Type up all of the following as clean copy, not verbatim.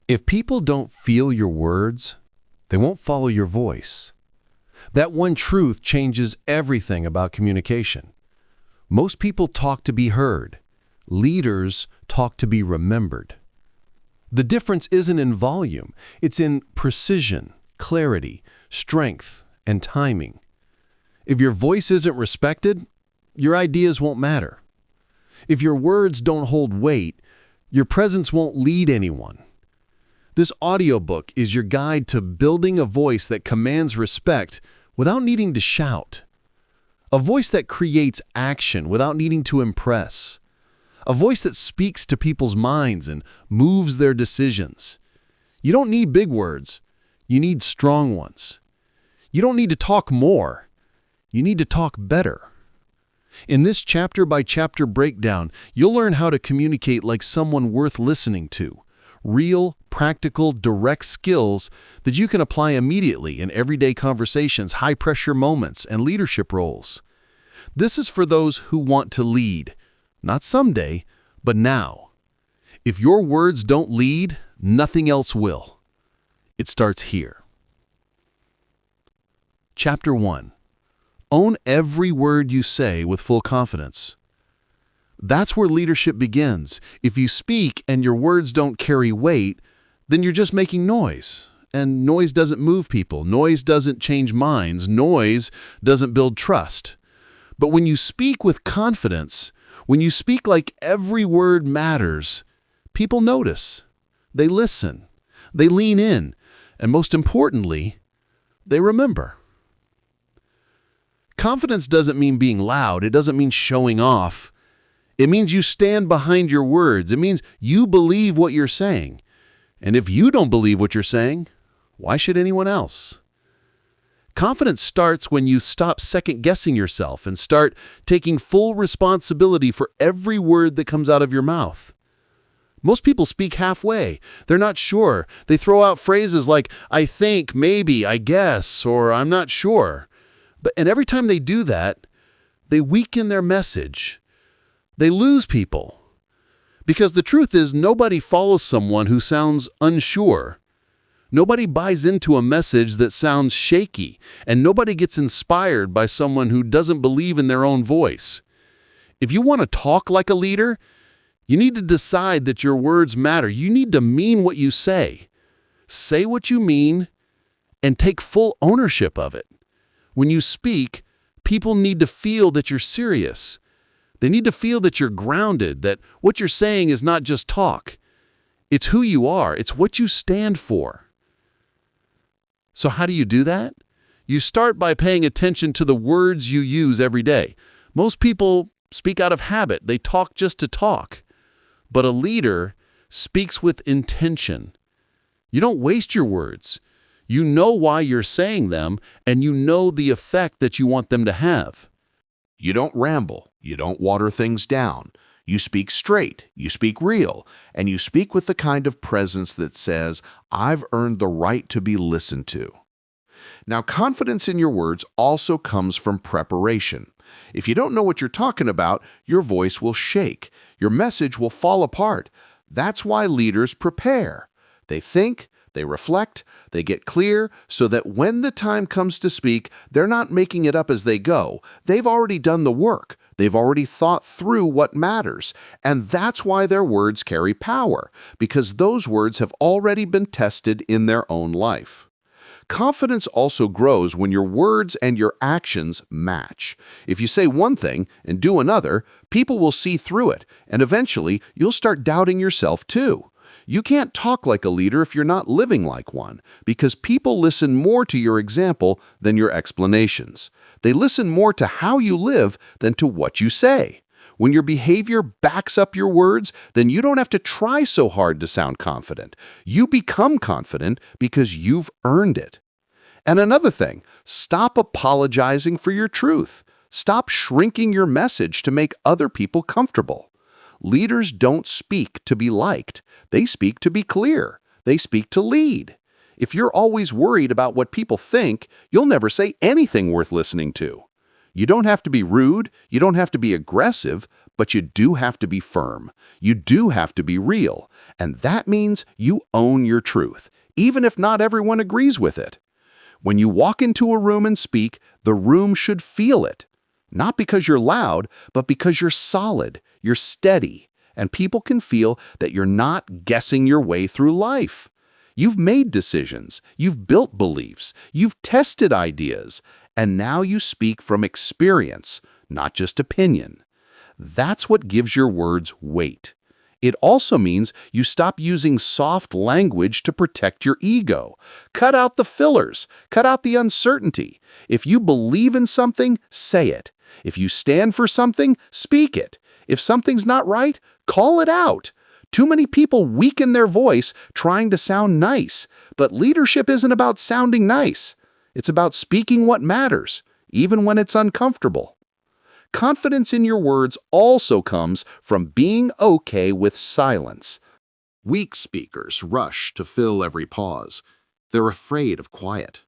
If people don't feel your words, they won't follow your voice. That one truth changes everything about communication. Most people talk to be heard. Leaders talk to be remembered. The difference isn't in volume, it's in precision, clarity, strength, and timing. If your voice isn't respected, your ideas won't matter. If your words don't hold weight, your presence won't lead anyone. This audiobook is your guide to building a voice that commands respect without needing to shout. A voice that creates action without needing to impress. A voice that speaks to people's minds and moves their decisions. You don't need big words. You need strong ones. You don't need to talk more. You need to talk better. In this chapter-by-chapter breakdown, you'll learn how to communicate like someone worth listening to. Real, practical, direct skills that you can apply immediately in everyday conversations, high-pressure moments, and leadership roles. This is for those who want to lead, not someday, but now. If your words don't lead, nothing else will. It starts here. Chapter 1. Own every word you say with full confidence. That's where leadership begins. If you speak and your words don't carry weight, then you're just making noise. And noise doesn't move people. Noise doesn't change minds. Noise doesn't build trust. But when you speak with confidence, when you speak like every word matters, people notice. They listen. They lean in. And most importantly, they remember. Confidence doesn't mean being loud. It doesn't mean showing off. It means you stand behind your words. It means you believe what you're saying. And if you don't believe what you're saying, why should anyone else? Confidence starts when you stop second-guessing yourself and start taking full responsibility for every word that comes out of your mouth. Most people speak halfway. They're not sure. They throw out phrases like, I think, maybe, I guess, or I'm not sure. And every time they do that, they weaken their message. They lose people. Because the truth is, nobody follows someone who sounds unsure. Nobody buys into a message that sounds shaky, and nobody gets inspired by someone who doesn't believe in their own voice. If you want to talk like a leader, you need to decide that your words matter. You need to mean what you say. Say what you mean, and take full ownership of it. When you speak, people need to feel that you're serious. They need to feel that you're grounded, that what you're saying is not just talk. It's who you are. It's what you stand for. So how do you do that? You start by paying attention to the words you use every day. Most people speak out of habit. They talk just to talk. But a leader speaks with intention. You don't waste your words. You know why you're saying them, and you know the effect that you want them to have. You don't ramble. You don't water things down. You speak straight. You speak real. And you speak with the kind of presence that says, I've earned the right to be listened to. Now, confidence in your words also comes from preparation. If you don't know what you're talking about, your voice will shake. Your message will fall apart. That's why leaders prepare. They think, they reflect, they get clear, so that when the time comes to speak, they're not making it up as they go. They've already done the work. They've already thought through what matters. And that's why their words carry power, because those words have already been tested in their own life. Confidence also grows when your words and your actions match. If you say one thing and do another, people will see through it, and eventually you'll start doubting yourself too. You can't talk like a leader if you're not living like one, because people listen more to your example than your explanations. They listen more to how you live than to what you say. When your behavior backs up your words, then you don't have to try so hard to sound confident. You become confident because you've earned it. And another thing, stop apologizing for your truth. Stop shrinking your message to make other people comfortable. Leaders don't speak to be liked. They speak to be clear. They speak to lead. If you're always worried about what people think, you'll never say anything worth listening to. You don't have to be rude. You don't have to be aggressive, But you do have to be firm. You do have to be real. And that means you own your truth, even if not everyone agrees with it. When you walk into a room and speak, the room should feel it. Not because you're loud, but because you're solid, you're steady, and people can feel that you're not guessing your way through life. You've made decisions, you've built beliefs, you've tested ideas, and now you speak from experience, not just opinion. That's what gives your words weight. It also means you stop using soft language to protect your ego. Cut out the fillers. Cut out the uncertainty. If you believe in something, say it. If you stand for something, speak it. If something's not right, call it out. Too many people weaken their voice trying to sound nice. But leadership isn't about sounding nice. It's about speaking what matters, even when it's uncomfortable. Confidence in your words also comes from being okay with silence. Weak speakers rush to fill every pause. They're afraid of quiet.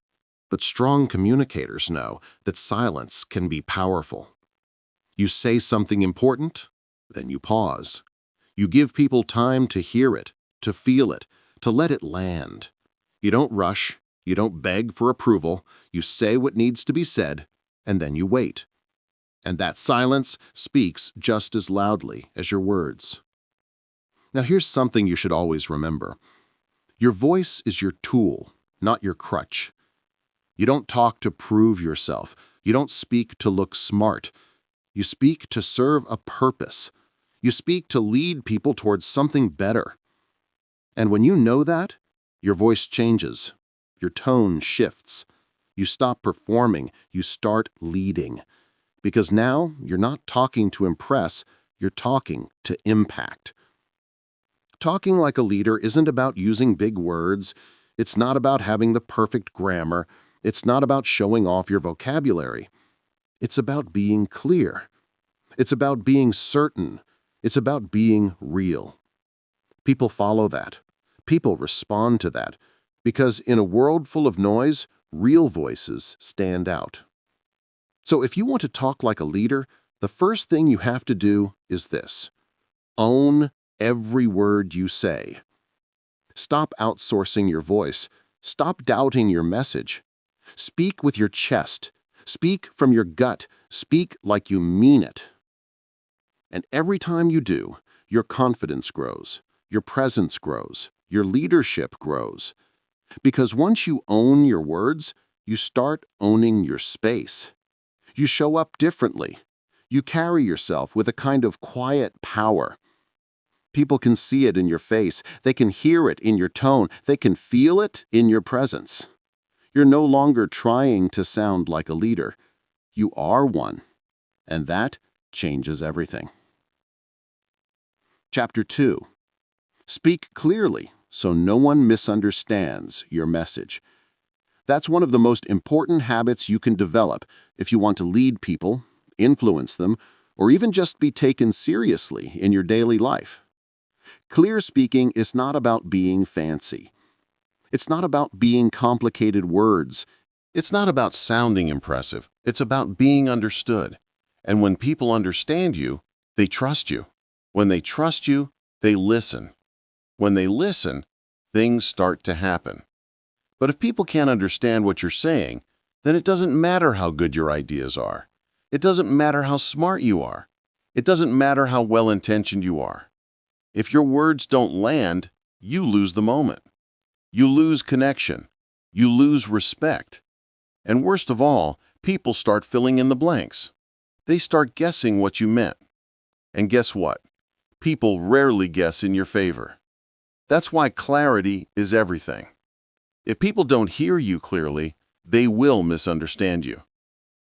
But strong communicators know that silence can be powerful. You say something important, then you pause. You give people time to hear it, to feel it, to let it land. You don't rush, you don't beg for approval, you say what needs to be said, and then you wait. And that silence speaks just as loudly as your words. Now here's something you should always remember. Your voice is your tool, not your crutch. You don't talk to prove yourself. You don't speak to look smart. You speak to serve a purpose. You speak to lead people towards something better. And when you know that, your voice changes. Your tone shifts. You stop performing. You start leading. Because now you're not talking to impress, you're talking to impact. Talking like a leader isn't about using big words. It's not about having the perfect grammar. It's not about showing off your vocabulary. It's about being clear. It's about being certain. It's about being real. People follow that. People respond to that. Because in a world full of noise, real voices stand out. So if you want to talk like a leader, the first thing you have to do is this. Own every word you say. Stop outsourcing your voice. Stop doubting your message. Speak with your chest. Speak from your gut. Speak like you mean it. And every time you do, your confidence grows, your presence grows, your leadership grows. Because once you own your words, you start owning your space. You show up differently. You carry yourself with a kind of quiet power. People can see it in your face. They can hear it in your tone. They can feel it in your presence. You're no longer trying to sound like a leader. You are one. And that changes everything. Chapter 2. Speak clearly so no one misunderstands your message. That's one of the most important habits you can develop if you want to lead people, influence them, or even just be taken seriously in your daily life. Clear speaking is not about being fancy. It's not about being complicated words. It's not about sounding impressive. It's about being understood. And when people understand you, they trust you. When they trust you, they listen. When they listen, things start to happen. But if people can't understand what you're saying, then it doesn't matter how good your ideas are. It doesn't matter how smart you are. It doesn't matter how well-intentioned you are. If your words don't land, you lose the moment. You lose connection. You lose respect. And worst of all, people start filling in the blanks. They start guessing what you meant. And guess what? People rarely guess in your favor. That's why clarity is everything. If people don't hear you clearly, they will misunderstand you.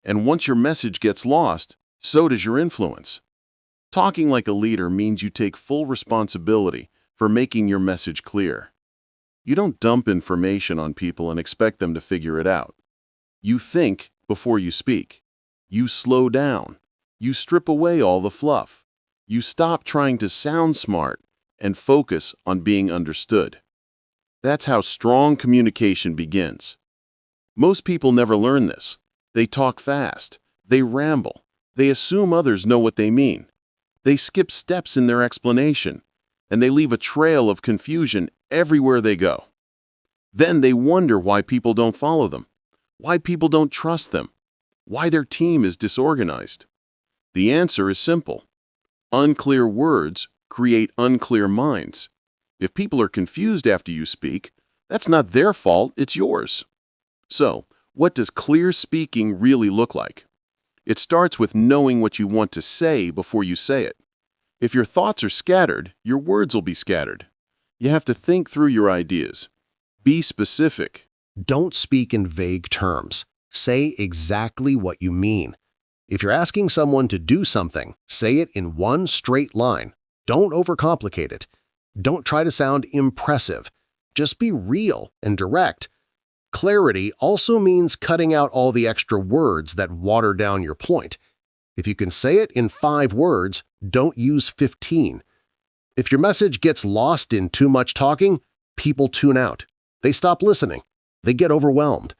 And once your message gets lost, so does your influence. Talking like a leader means you take full responsibility for making your message clear. You don't dump information on people and expect them to figure it out. You think before you speak. You slow down. You strip away all the fluff. You stop trying to sound smart and focus on being understood. That's how strong communication begins. Most people never learn this. They talk fast. They ramble. They assume others know what they mean. They skip steps in their explanation, and they leave a trail of confusion everywhere they go. Then they wonder why people don't follow them, why people don't trust them, why their team is disorganized. The answer is simple. Unclear words create unclear minds. If people are confused after you speak, that's not their fault, it's yours. So, what does clear speaking really look like? It starts with knowing what you want to say before you say it. If your thoughts are scattered, your words will be scattered. You have to think through your ideas. Be specific. Don't speak in vague terms. Say exactly what you mean. If you're asking someone to do something, say it in one straight line. Don't overcomplicate it. Don't try to sound impressive. Just be real and direct. Clarity also means cutting out all the extra words that water down your point. If you can say it in 5 words, don't use 15. If your message gets lost in too much talking, people tune out. They stop listening. They get overwhelmed.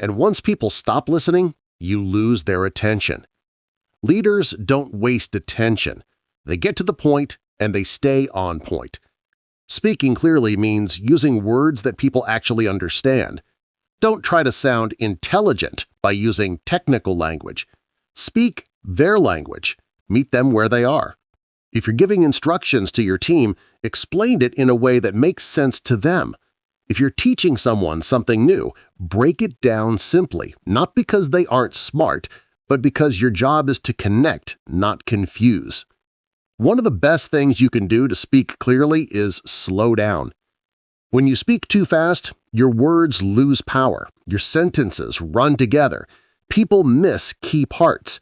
And once people stop listening, you lose their attention. Leaders don't waste attention. They get to the point and they stay on point. Speaking clearly means using words that people actually understand. Don't try to sound intelligent by using technical language. Speak their language. Meet them where they are. If you're giving instructions to your team, explain it in a way that makes sense to them. If you're teaching someone something new, break it down simply, not because they aren't smart, but because your job is to connect, not confuse. One of the best things you can do to speak clearly is slow down. When you speak too fast, your words lose power, your sentences run together, people miss key parts.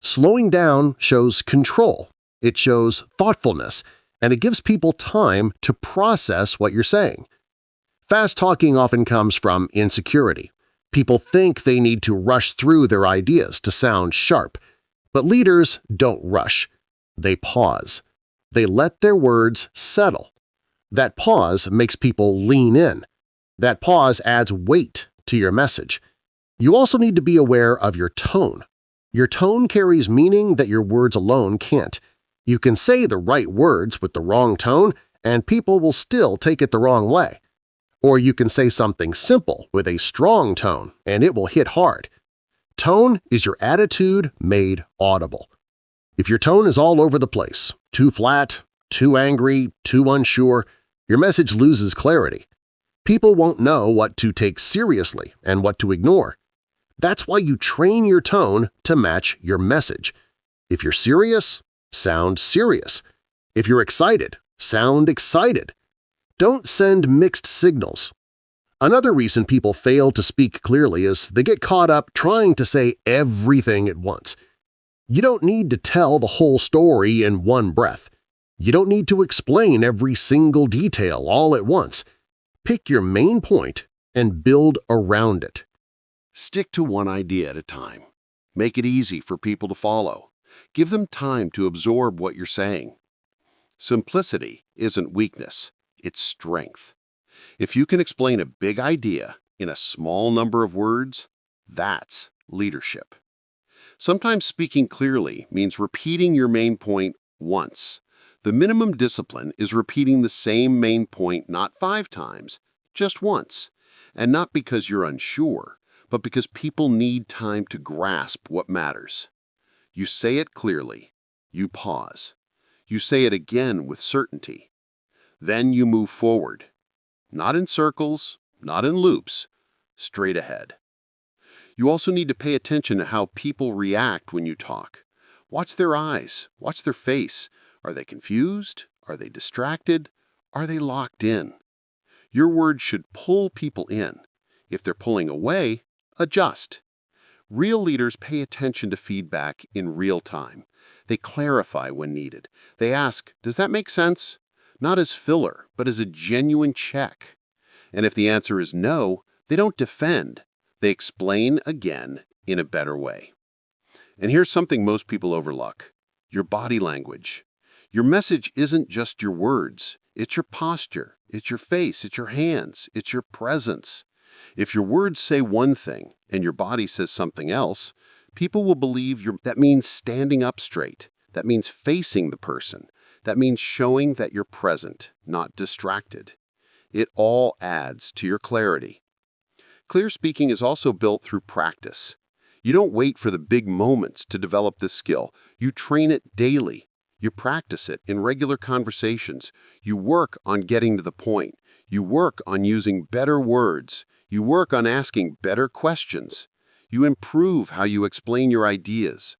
Slowing down shows control, it shows thoughtfulness, and it gives people time to process what you're saying. Fast talking often comes from insecurity. People think they need to rush through their ideas to sound sharp. But leaders don't rush. They pause. They let their words settle. That pause makes people lean in. That pause adds weight to your message. You also need to be aware of your tone. Your tone carries meaning that your words alone can't. You can say the right words with the wrong tone, and people will still take it the wrong way. Or you can say something simple with a strong tone, and it will hit hard. Tone is your attitude made audible. If your tone is all over the place, too flat, too angry, too unsure, your message loses clarity. People won't know what to take seriously and what to ignore. That's why you train your tone to match your message. If you're serious, sound serious. If you're excited, sound excited. Don't send mixed signals. Another reason people fail to speak clearly is they get caught up trying to say everything at once. You don't need to tell the whole story in one breath. You don't need to explain every single detail all at once. Pick your main point and build around it. Stick to one idea at a time. Make it easy for people to follow. Give them time to absorb what you're saying. Simplicity isn't weakness, it's strength. If you can explain a big idea in a small number of words, that's leadership. Sometimes speaking clearly means repeating your main point once. The minimum discipline is repeating the same main point not 5 times, just once. And not because you're unsure, but because people need time to grasp what matters. You say it clearly. You pause. You say it again with certainty. Then you move forward. Not in circles, not in loops, straight ahead. You also need to pay attention to how people react when you talk. Watch their eyes. Watch their face. Are they confused? Are they distracted? Are they locked in? Your words should pull people in. If they're pulling away, adjust. Real leaders pay attention to feedback in real time. They clarify when needed. They ask, does that make sense? Not as filler, but as a genuine check. And if the answer is no, they don't defend. They explain again in a better way. And here's something most people overlook: your body language. Your message isn't just your words. It's your posture. It's your face. It's your hands. It's your presence. If your words say one thing and your body says something else, people will believe that means standing up straight, That means facing the person. That means showing that you're present, not distracted. It all adds to your clarity. Clear speaking is also built through practice. You don't wait for the big moments to develop this skill. You train it daily. You practice it in regular conversations. You work on getting to the point. You work on using better words. You work on asking better questions. You improve how you explain your ideas.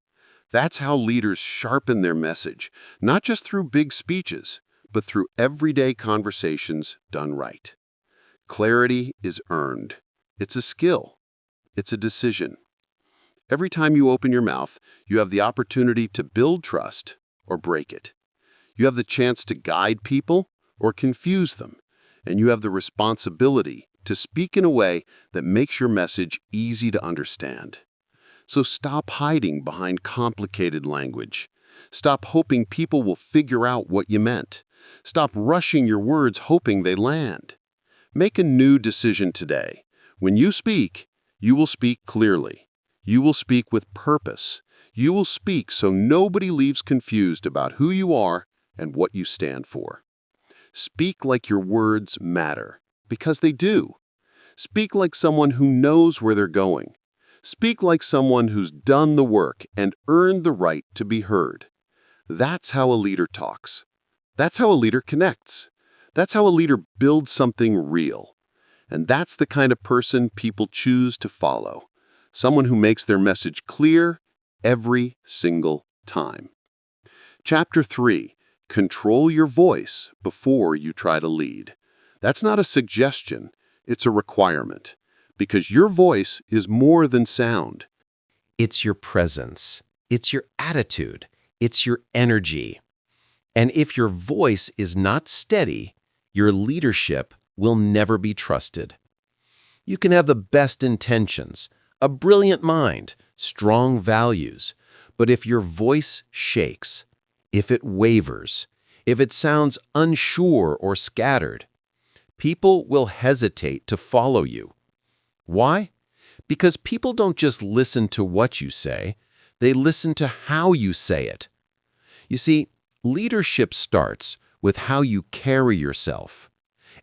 That's how leaders sharpen their message, not just through big speeches, but through everyday conversations done right. Clarity is earned. It's a skill. It's a decision. Every time you open your mouth, you have the opportunity to build trust or break it. You have the chance to guide people or confuse them, and you have the responsibility to speak in a way that makes your message easy to understand. So stop hiding behind complicated language. Stop hoping people will figure out what you meant. Stop rushing your words hoping they land. Make a new decision today. When you speak, you will speak clearly. You will speak with purpose. You will speak so nobody leaves confused about who you are and what you stand for. Speak like your words matter, because they do. Speak like someone who knows where they're going. Speak like someone who's done the work and earned the right to be heard. That's how a leader talks. That's how a leader connects. That's how a leader builds something real. And that's the kind of person people choose to follow. Someone who makes their message clear every single time. Chapter 3. Control your voice before you try to lead. That's not a suggestion, it's a requirement. Because your voice is more than sound. It's your presence. It's your attitude. It's your energy. And if your voice is not steady, your leadership will never be trusted. You can have the best intentions, a brilliant mind, strong values, but if your voice shakes, if it wavers, if it sounds unsure or scattered, people will hesitate to follow you. Why? Because people don't just listen to what you say, they listen to how you say it. You see, leadership starts with how you carry yourself,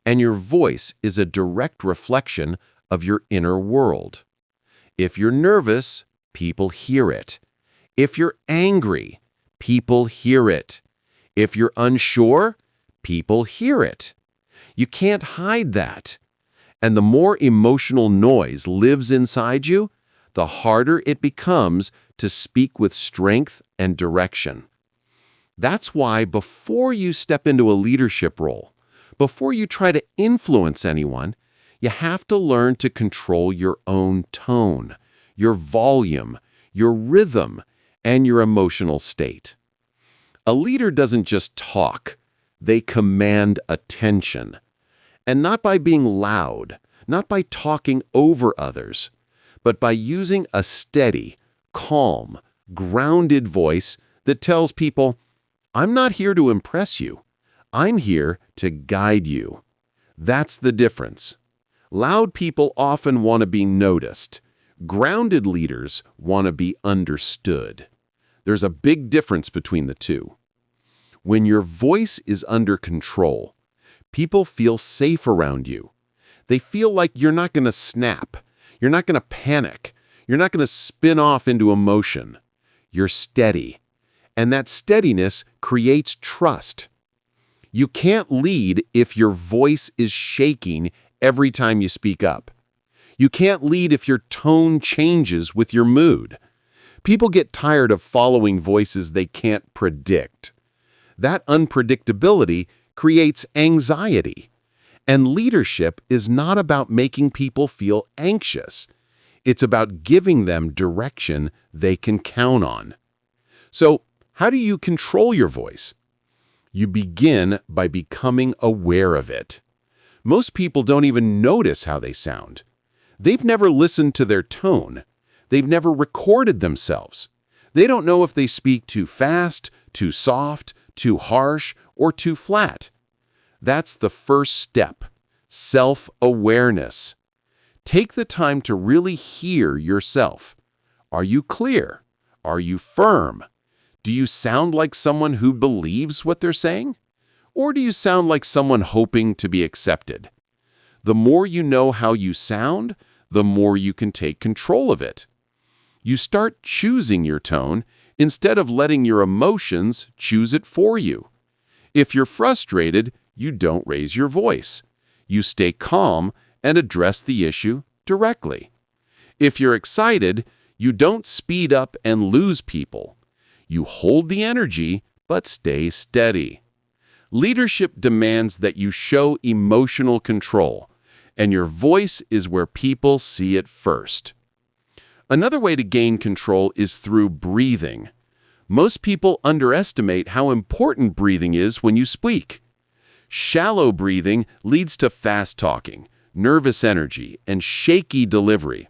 and your voice is a direct reflection of your inner world. If you're nervous, people hear it. If you're angry, people hear it. If you're unsure, people hear it. You can't hide that. And the more emotional noise lives inside you, the harder it becomes to speak with strength and direction. That's why before you step into a leadership role, before you try to influence anyone, you have to learn to control your own tone, your volume, your rhythm, and your emotional state. A leader doesn't just talk, they command attention. And not by being loud, not by talking over others, but by using a steady, calm, grounded voice that tells people, I'm not here to impress you. I'm here to guide you. That's the difference. Loud people often want to be noticed. Grounded leaders want to be understood. There's a big difference between the two. When your voice is under control, people feel safe around you. They feel like you're not going to snap. You're not going to panic. You're not going to spin off into emotion. You're steady. And that steadiness creates trust. You can't lead if your voice is shaking every time you speak up. You can't lead if your tone changes with your mood. People get tired of following voices they can't predict. That unpredictability creates anxiety. And leadership is not about making people feel anxious. It's about giving them direction they can count on. So, how do you control your voice? You begin by becoming aware of it. Most people don't even notice how they sound. They've never listened to their tone. They've never recorded themselves. They don't know if they speak too fast, too soft, too harsh, or too flat. That's the first step, self-awareness. Take the time to really hear yourself. Are you clear? Are you firm? Do you sound like someone who believes what they're saying? Or do you sound like someone hoping to be accepted? The more you know how you sound, the more you can take control of it. You start choosing your tone instead of letting your emotions choose it for you. If you're frustrated, you don't raise your voice. You stay calm and address the issue directly. If you're excited, you don't speed up and lose people. You hold the energy, but stay steady. Leadership demands that you show emotional control, and your voice is where people see it first. Another way to gain control is through breathing. Most people underestimate how important breathing is when you speak. Shallow breathing leads to fast talking, nervous energy, and shaky delivery.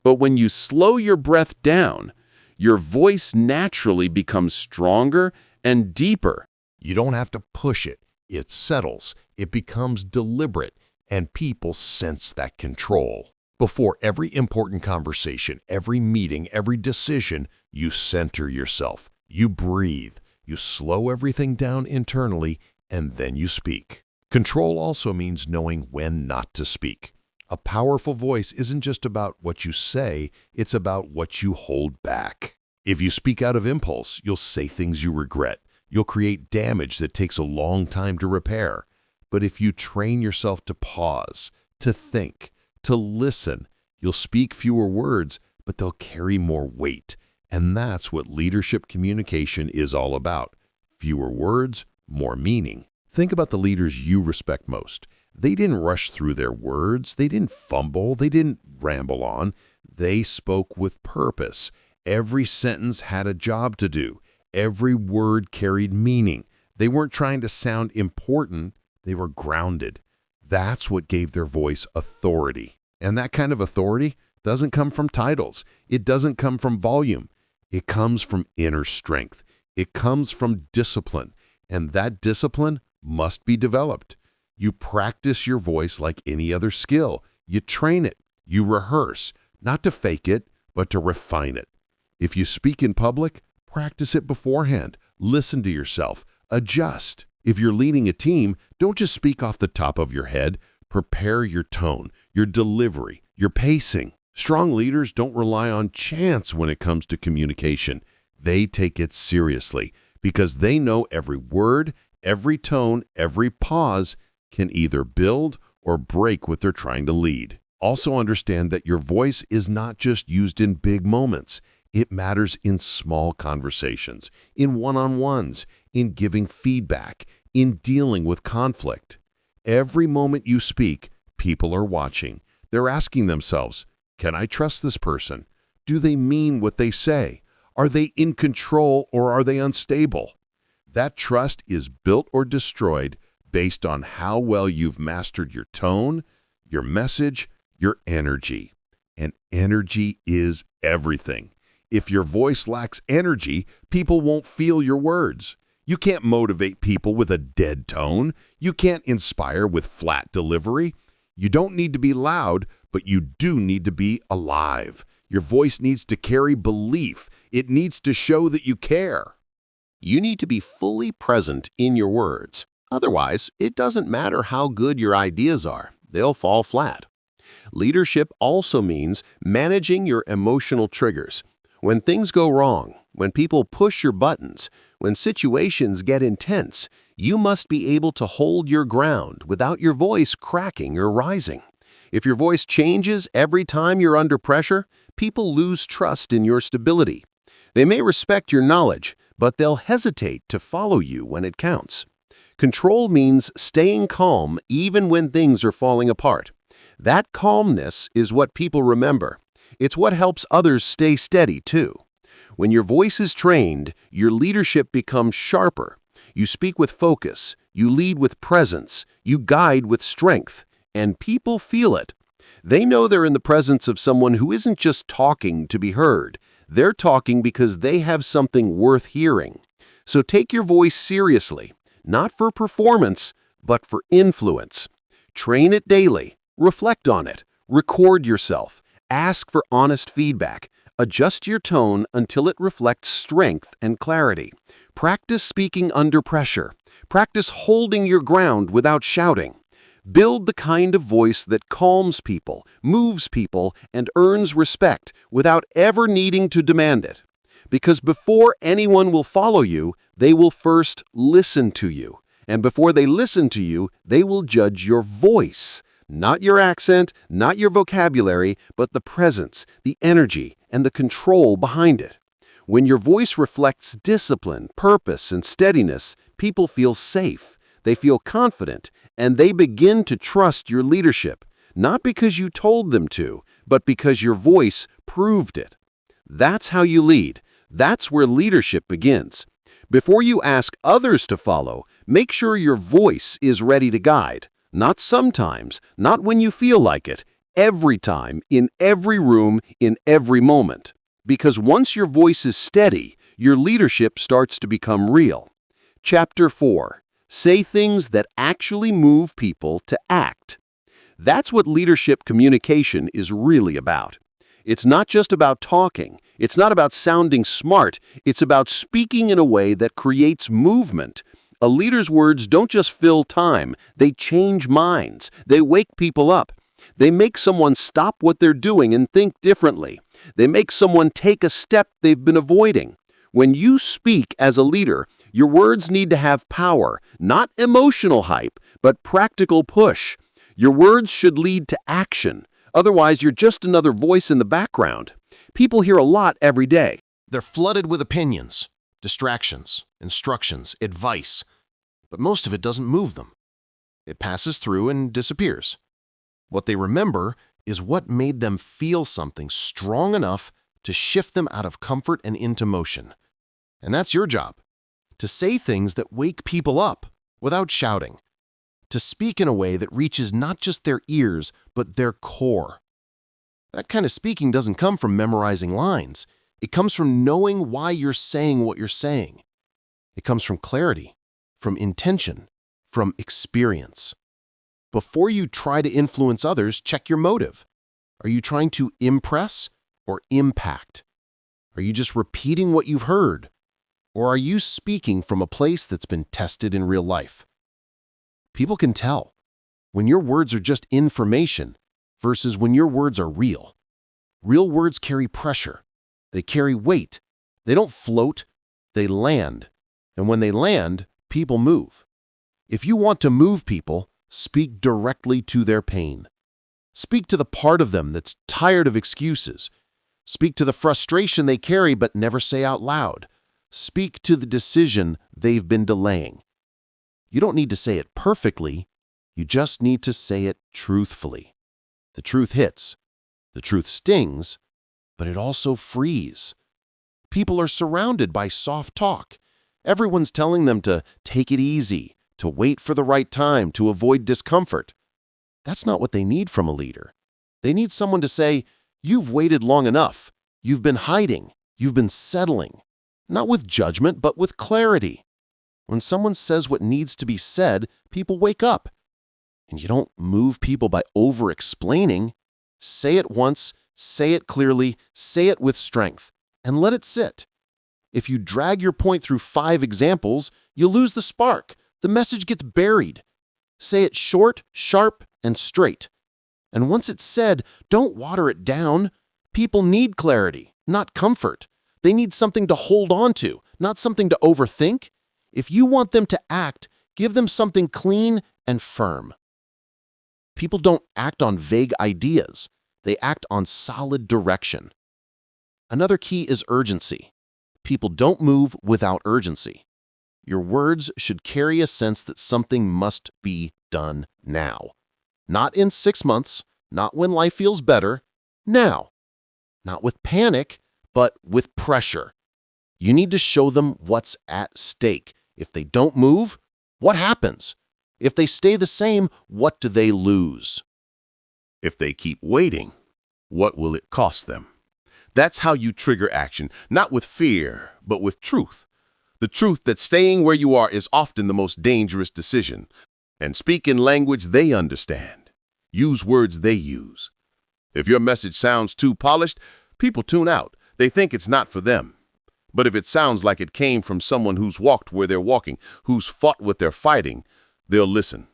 But when you slow your breath down, your voice naturally becomes stronger and deeper. You don't have to push it. It settles. It becomes deliberate, and people sense that control. Before every important conversation, every meeting, every decision, you center yourself. You breathe. You slow everything down internally, and then you speak. Control also means knowing when not to speak. A powerful voice isn't just about what you say, it's about what you hold back. If you speak out of impulse, you'll say things you regret. You'll create damage that takes a long time to repair. But if you train yourself to pause, to think, to listen, you'll speak fewer words, but they'll carry more weight. And that's what leadership communication is all about. Fewer words, more meaning. Think about the leaders you respect most. They didn't rush through their words. They didn't fumble. They didn't ramble on. They spoke with purpose. Every sentence had a job to do. Every word carried meaning. They weren't trying to sound important. They were grounded. That's what gave their voice authority. And that kind of authority doesn't come from titles. It doesn't come from volume. It comes from inner strength. It comes from discipline. And that discipline must be developed. You practice your voice like any other skill. You train it. You rehearse, not to fake it, but to refine it. If you speak in public, practice it beforehand. Listen to yourself. Adjust. If you're leading a team, don't just speak off the top of your head. Prepare your tone, your delivery, your pacing. Strong leaders don't rely on chance when it comes to communication. They take it seriously because they know every word, every tone, every pause can either build or break what they're trying to lead. Also understand that your voice is not just used in big moments. It matters in small conversations, in one-on-ones, in giving feedback, in dealing with conflict. Every moment you speak, people are watching. They're asking themselves, can I trust this person? Do they mean what they say? Are they in control or are they unstable? That trust is built or destroyed based on how well you've mastered your tone, your message, your energy. And energy is everything. If your voice lacks energy, people won't feel your words. You can't motivate people with a dead tone. You can't inspire with flat delivery. You don't need to be loud, but you do need to be alive. Your voice needs to carry belief. It needs to show that you care. You need to be fully present in your words. Otherwise, it doesn't matter how good your ideas are. They'll fall flat. Leadership also means managing your emotional triggers. When things go wrong, when people push your buttons, when situations get intense, you must be able to hold your ground without your voice cracking or rising. If your voice changes every time you're under pressure, people lose trust in your stability. They may respect your knowledge, but they'll hesitate to follow you when it counts. Control means staying calm even when things are falling apart. That calmness is what people remember. It's what helps others stay steady, too. When your voice is trained, your leadership becomes sharper. You speak with focus, you lead with presence, you guide with strength, and people feel it. They know they're in the presence of someone who isn't just talking to be heard. They're talking because they have something worth hearing. So take your voice seriously, not for performance, but for influence. Train it daily, reflect on it, record yourself, ask for honest feedback, Adjust your tone until it reflects strength and clarity. Practice speaking under pressure. Practice holding your ground without shouting. Build the kind of voice that calms people, moves people, and earns respect without ever needing to demand it. Because before anyone will follow you, they will first listen to you. And before they listen to you, they will judge your voice. Not your accent, not your vocabulary, but the presence, the energy, and the control behind it. When your voice reflects discipline, purpose, and steadiness, people feel safe, they feel confident, and they begin to trust your leadership, not because you told them to, but because your voice proved it. That's how you lead. That's where leadership begins. Before you ask others to follow, make sure your voice is ready to guide. Not sometimes, not when you feel like it, every time, in every room, in every moment. Because once your voice is steady, your leadership starts to become real. Chapter 4. Say things that actually move people to act. That's what leadership communication is really about. It's not just about talking. It's not about sounding smart. It's about speaking in a way that creates movement. A leader's words don't just fill time. They change minds. They wake people up. They make someone stop what they're doing and think differently. They make someone take a step they've been avoiding. When you speak as a leader, your words need to have power, not emotional hype, but practical push. Your words should lead to action. Otherwise, you're just another voice in the background. People hear a lot every day. They're flooded with opinions, distractions, instructions, advice, but most of it doesn't move them. It passes through and disappears. What they remember is what made them feel something strong enough to shift them out of comfort and into motion. And that's your job, to say things that wake people up without shouting, to speak in a way that reaches not just their ears, but their core. That kind of speaking doesn't come from memorizing lines. It comes from knowing why you're saying what you're saying. It comes from clarity, from intention, from experience. Before you try to influence others, check your motive. Are you trying to impress or impact? Are you just repeating what you've heard? Or are you speaking from a place that's been tested in real life? People can tell when your words are just information versus when your words are real. Real words carry pressure. They carry weight. They don't float. They land. And when they land, people move. If you want to move people, speak directly to their pain. Speak to the part of them that's tired of excuses. Speak to the frustration they carry but never say out loud. Speak to the decision they've been delaying. You don't need to say it perfectly. You just need to say it truthfully. The truth hits. The truth stings, but it also frees. People are surrounded by soft talk. Everyone's telling them to take it easy, to wait for the right time, to avoid discomfort. That's not what they need from a leader. They need someone to say, "You've waited long enough. You've been hiding. You've been settling." Not with judgment, but with clarity. When someone says what needs to be said, people wake up. And you don't move people by over-explaining. Say it once, say it clearly, say it with strength, and let it sit. If you drag your point through 5 examples, you'll lose the spark. The message gets buried. Say it short, sharp, and straight. And once it's said, don't water it down. People need clarity, not comfort. They need something to hold on to, not something to overthink. If you want them to act, give them something clean and firm. People don't act on vague ideas. They act on solid direction. Another key is urgency. People don't move without urgency. Your words should carry a sense that something must be done now. Not in 6 months, not when life feels better, now. Not with panic, but with pressure. You need to show them what's at stake. If they don't move, what happens? If they stay the same, what do they lose? If they keep waiting, what will it cost them? That's how you trigger action, not with fear, but with truth. The truth that staying where you are is often the most dangerous decision. And speak in language they understand. Use words they use. If your message sounds too polished, people tune out. They think it's not for them. But if it sounds like it came from someone who's walked where they're walking, who's fought what they're fighting, they'll listen.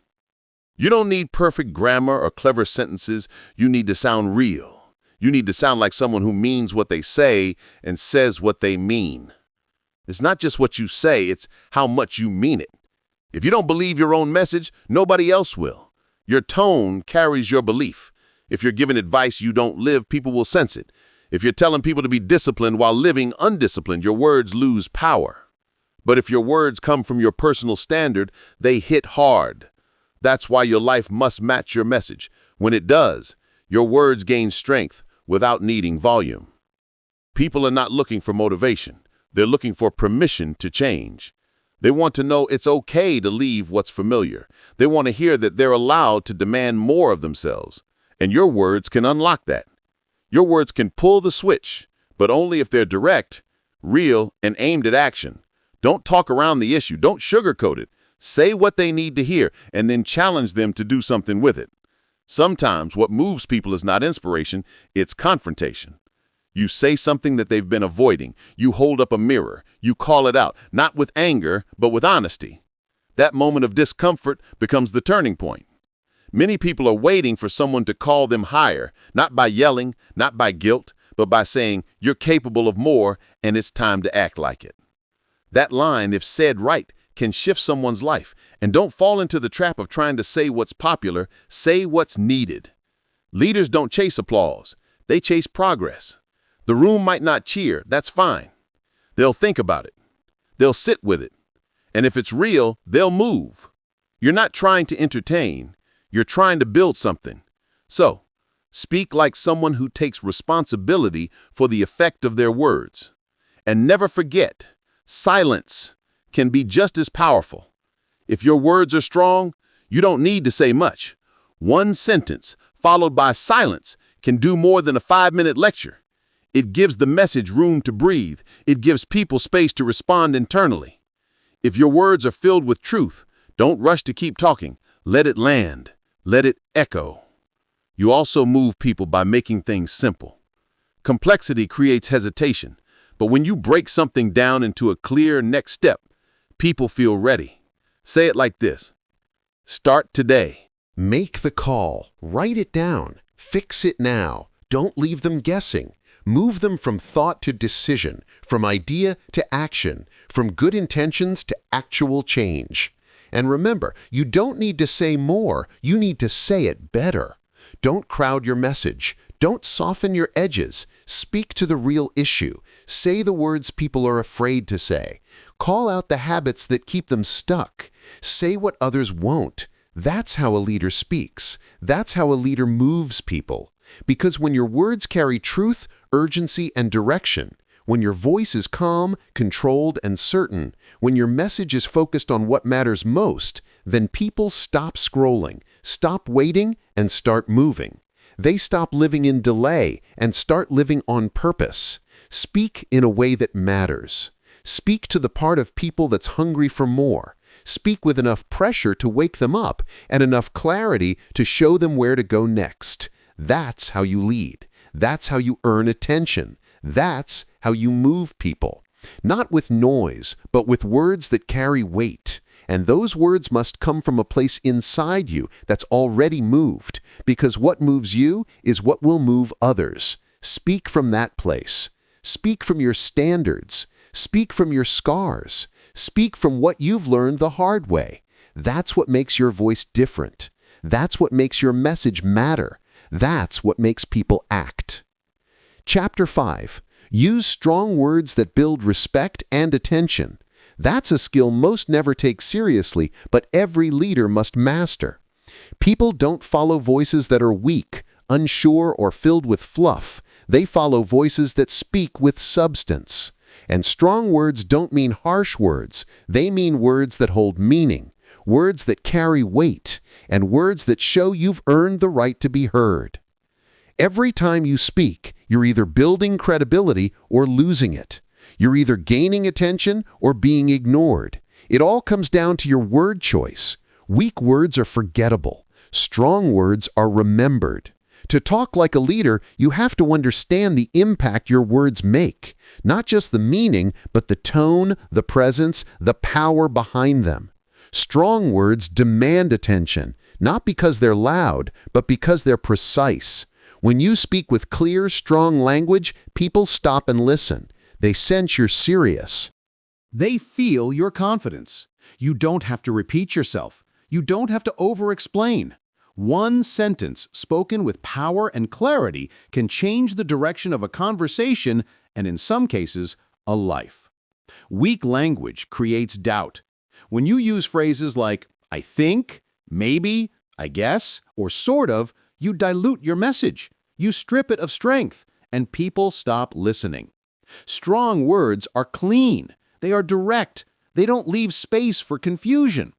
You don't need perfect grammar or clever sentences. You need to sound real. You need to sound like someone who means what they say and says what they mean. It's not just what you say, it's how much you mean it. If you don't believe your own message, nobody else will. Your tone carries your belief. If you're giving advice you don't live, people will sense it. If you're telling people to be disciplined while living undisciplined, your words lose power. But if your words come from your personal standard, they hit hard. That's why your life must match your message. When it does, your words gain strength without needing volume. People are not looking for motivation. They're looking for permission to change. They want to know it's okay to leave what's familiar. They want to hear that they're allowed to demand more of themselves. And your words can unlock that. Your words can pull the switch, but only if they're direct, real, and aimed at action. Don't talk around the issue. Don't sugarcoat it. Say what they need to hear, and then challenge them to do something with it. Sometimes what moves people is not inspiration, it's confrontation. You say something that they've been avoiding. You hold up a mirror. You call it out, not with anger, but with honesty. That moment of discomfort becomes the turning point. Many people are waiting for someone to call them higher, not by yelling, not by guilt, but by saying, you're capable of more, and it's time to act like it. That line, if said right, can shift someone's life. And don't fall into the trap of trying to say what's popular. Say what's needed. Leaders don't chase applause. They chase progress. The room might not cheer. That's fine. They'll think about it. They'll sit with it. And if it's real, they'll move. You're not trying to entertain. You're trying to build something. So, speak like someone who takes responsibility for the effect of their words. And never forget, silence can be just as powerful. If your words are strong, you don't need to say much. One sentence followed by silence can do more than a 5-minute lecture. It gives the message room to breathe. It gives people space to respond internally. If your words are filled with truth, don't rush to keep talking. Let it land. Let it echo. You also move people by making things simple. Complexity creates hesitation, but when you break something down into a clear next step, people feel ready. Say it like this. Start today. Make the call. Write it down. Fix it now. Don't leave them guessing. Move them from thought to decision, from idea to action, from good intentions to actual change. And remember, you don't need to say more. You need to say it better. Don't crowd your message. Don't soften your edges. Speak to the real issue. Say the words people are afraid to say. Call out the habits that keep them stuck. Say what others won't. That's how a leader speaks. That's how a leader moves people. Because when your words carry truth, urgency, and direction, when your voice is calm, controlled, and certain, when your message is focused on what matters most, then people stop scrolling, stop waiting, and start moving. They stop living in delay and start living on purpose. Speak in a way that matters. Speak to the part of people that's hungry for more. Speak with enough pressure to wake them up and enough clarity to show them where to go next. That's how you lead. That's how you earn attention. That's how you move people. Not with noise, but with words that carry weight. And those words must come from a place inside you that's already moved, because what moves you is what will move others. Speak from that place. Speak from your standards. Speak from your scars. Speak from what you've learned the hard way. That's what makes your voice different. That's what makes your message matter. That's what makes people act. Chapter 5. Use strong words that build respect and attention. That's a skill most never take seriously, but every leader must master. People don't follow voices that are weak, unsure, or filled with fluff. They follow voices that speak with substance. And strong words don't mean harsh words. They mean words that hold meaning, words that carry weight, and words that show you've earned the right to be heard. Every time you speak, you're either building credibility or losing it. You're either gaining attention or being ignored. It all comes down to your word choice. Weak words are forgettable. Strong words are remembered. To talk like a leader, you have to understand the impact your words make, not just the meaning, but the tone, the presence, the power behind them. Strong words demand attention, not because they're loud, but because they're precise. When you speak with clear, strong language, people stop and listen. They sense you're serious. They feel your confidence. You don't have to repeat yourself. You don't have to over-explain. One sentence spoken with power and clarity can change the direction of a conversation and, in some cases, a life. Weak language creates doubt. When you use phrases like, I think, maybe, I guess, or sort of, you dilute your message. You strip it of strength, and people stop listening. Strong words are clean. They are direct. They don't leave space for confusion.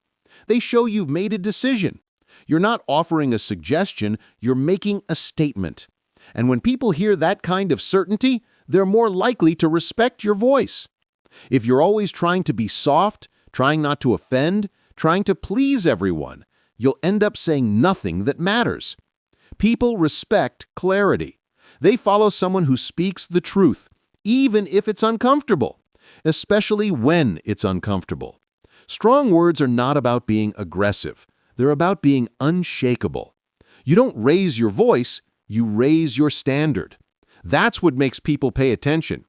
They show you've made a decision. You're not offering a suggestion, you're making a statement. And when people hear that kind of certainty, they're more likely to respect your voice. If you're always trying to be soft, trying not to offend, trying to please everyone, you'll end up saying nothing that matters. People respect clarity. They follow someone who speaks the truth, even if it's uncomfortable, especially when it's uncomfortable. Strong words are not about being aggressive. They're about being unshakable. You don't raise your voice, you raise your standard. That's what makes people pay attention.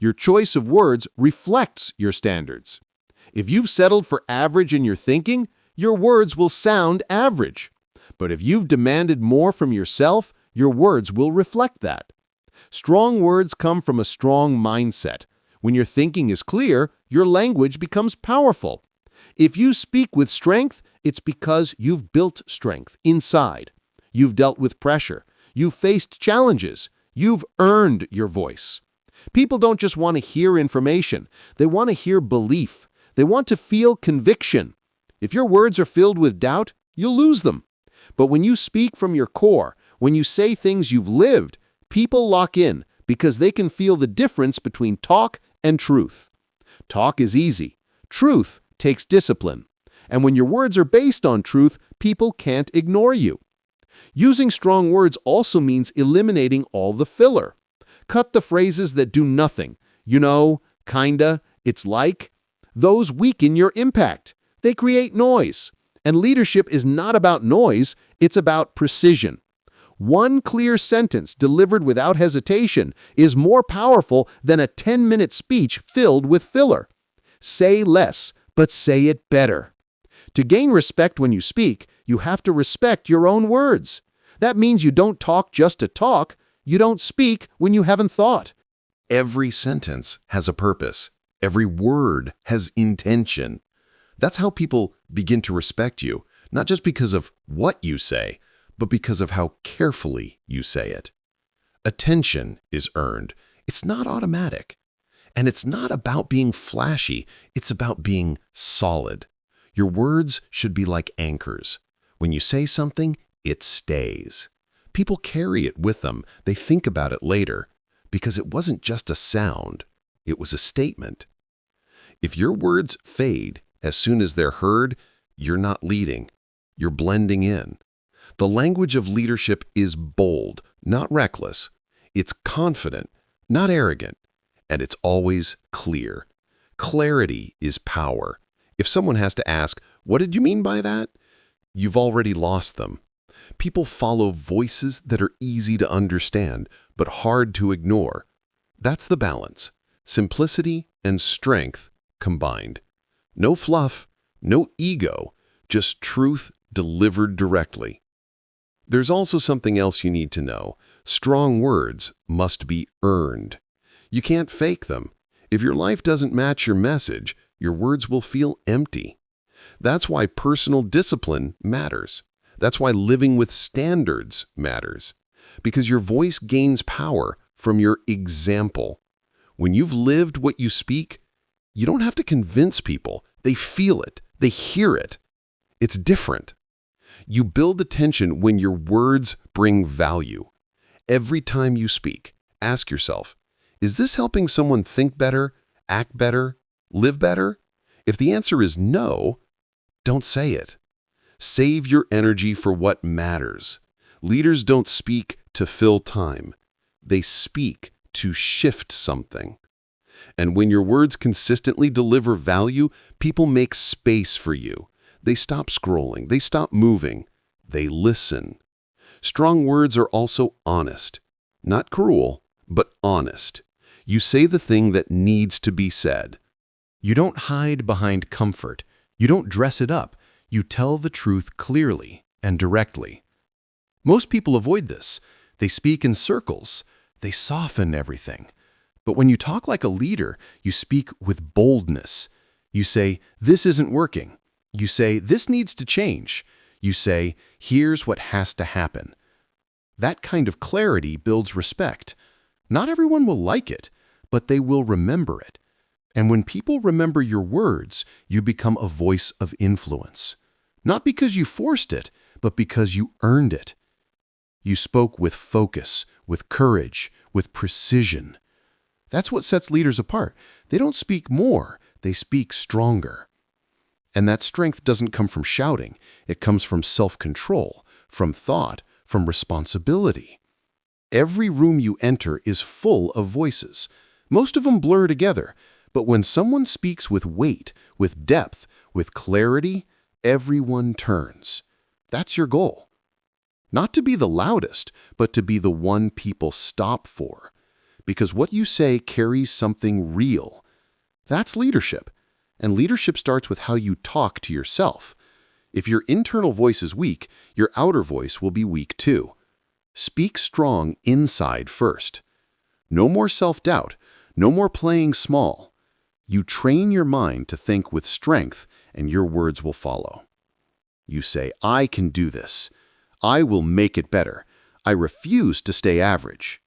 Your choice of words reflects your standards. If you've settled for average in your thinking, your words will sound average. But if you've demanded more from yourself, your words will reflect that. Strong words come from a strong mindset. When your thinking is clear, your language becomes powerful. If you speak with strength, it's because you've built strength inside. You've dealt with pressure. You've faced challenges. You've earned your voice. People don't just want to hear information. They want to hear belief. They want to feel conviction. If your words are filled with doubt, you'll lose them. But when you speak from your core, when you say things you've lived, people lock in because they can feel the difference between talk and truth. Talk is easy. Truth takes discipline. And when your words are based on truth, people can't ignore you. Using strong words also means eliminating all the filler. Cut the phrases that do nothing. You know, kinda, it's like. Those weaken your impact. They create noise. And leadership is not about noise, it's about precision. One clear sentence delivered without hesitation is more powerful than a 10-minute speech filled with filler. Say less, but say it better. To gain respect when you speak, you have to respect your own words. That means you don't talk just to talk. You don't speak when you haven't thought. Every sentence has a purpose. Every word has intention. That's how people begin to respect you, not just because of what you say, but because of how carefully you say it. Attention is earned. It's not automatic. And it's not about being flashy. It's about being solid. Your words should be like anchors. When you say something, it stays. People carry it with them. They think about it later because it wasn't just a sound. It was a statement. If your words fade as soon as they're heard, you're not leading. You're blending in. The language of leadership is bold, not reckless. It's confident, not arrogant. And it's always clear. Clarity is power. If someone has to ask, "What did you mean by that?" you've already lost them. People follow voices that are easy to understand, but hard to ignore. That's the balance. Simplicity and strength combined. No fluff, no ego, just truth delivered directly. There's also something else you need to know. Strong words must be earned. You can't fake them. If your life doesn't match your message, your words will feel empty. That's why personal discipline matters. That's why living with standards matters. Because your voice gains power from your example. When you've lived what you speak, you don't have to convince people. They feel it. They hear it. It's different. You build attention when your words bring value. Every time you speak, ask yourself, is this helping someone think better, act better, live better? If the answer is no, don't say it. Save your energy for what matters. Leaders don't speak to fill time. They speak to shift something. And when your words consistently deliver value, people make space for you. They stop scrolling. They stop moving. They listen. Strong words are also honest. Not cruel, but honest. You say the thing that needs to be said. You don't hide behind comfort. You don't dress it up. You tell the truth clearly and directly. Most people avoid this. They speak in circles. They soften everything. But when you talk like a leader, you speak with boldness. You say, this isn't working. You say, this needs to change. You say, here's what has to happen. That kind of clarity builds respect. Not everyone will like it, but they will remember it. And when people remember your words, you become a voice of influence. Not because you forced it, but because you earned it. You spoke with focus, with courage, with precision. That's what sets leaders apart. They don't speak more, they speak stronger. And that strength doesn't come from shouting. It comes from self-control, from thought, from responsibility. Every room you enter is full of voices. Most of them blur together. But when someone speaks with weight, with depth, with clarity, everyone turns. That's your goal. Not to be the loudest, but to be the one people stop for. Because what you say carries something real. That's leadership. And leadership starts with how you talk to yourself. If your internal voice is weak, your outer voice will be weak too. Speak strong inside first. No more self-doubt. No more playing small. You train your mind to think with strength, and your words will follow. You say, I can do this. I will make it better. I refuse to stay average.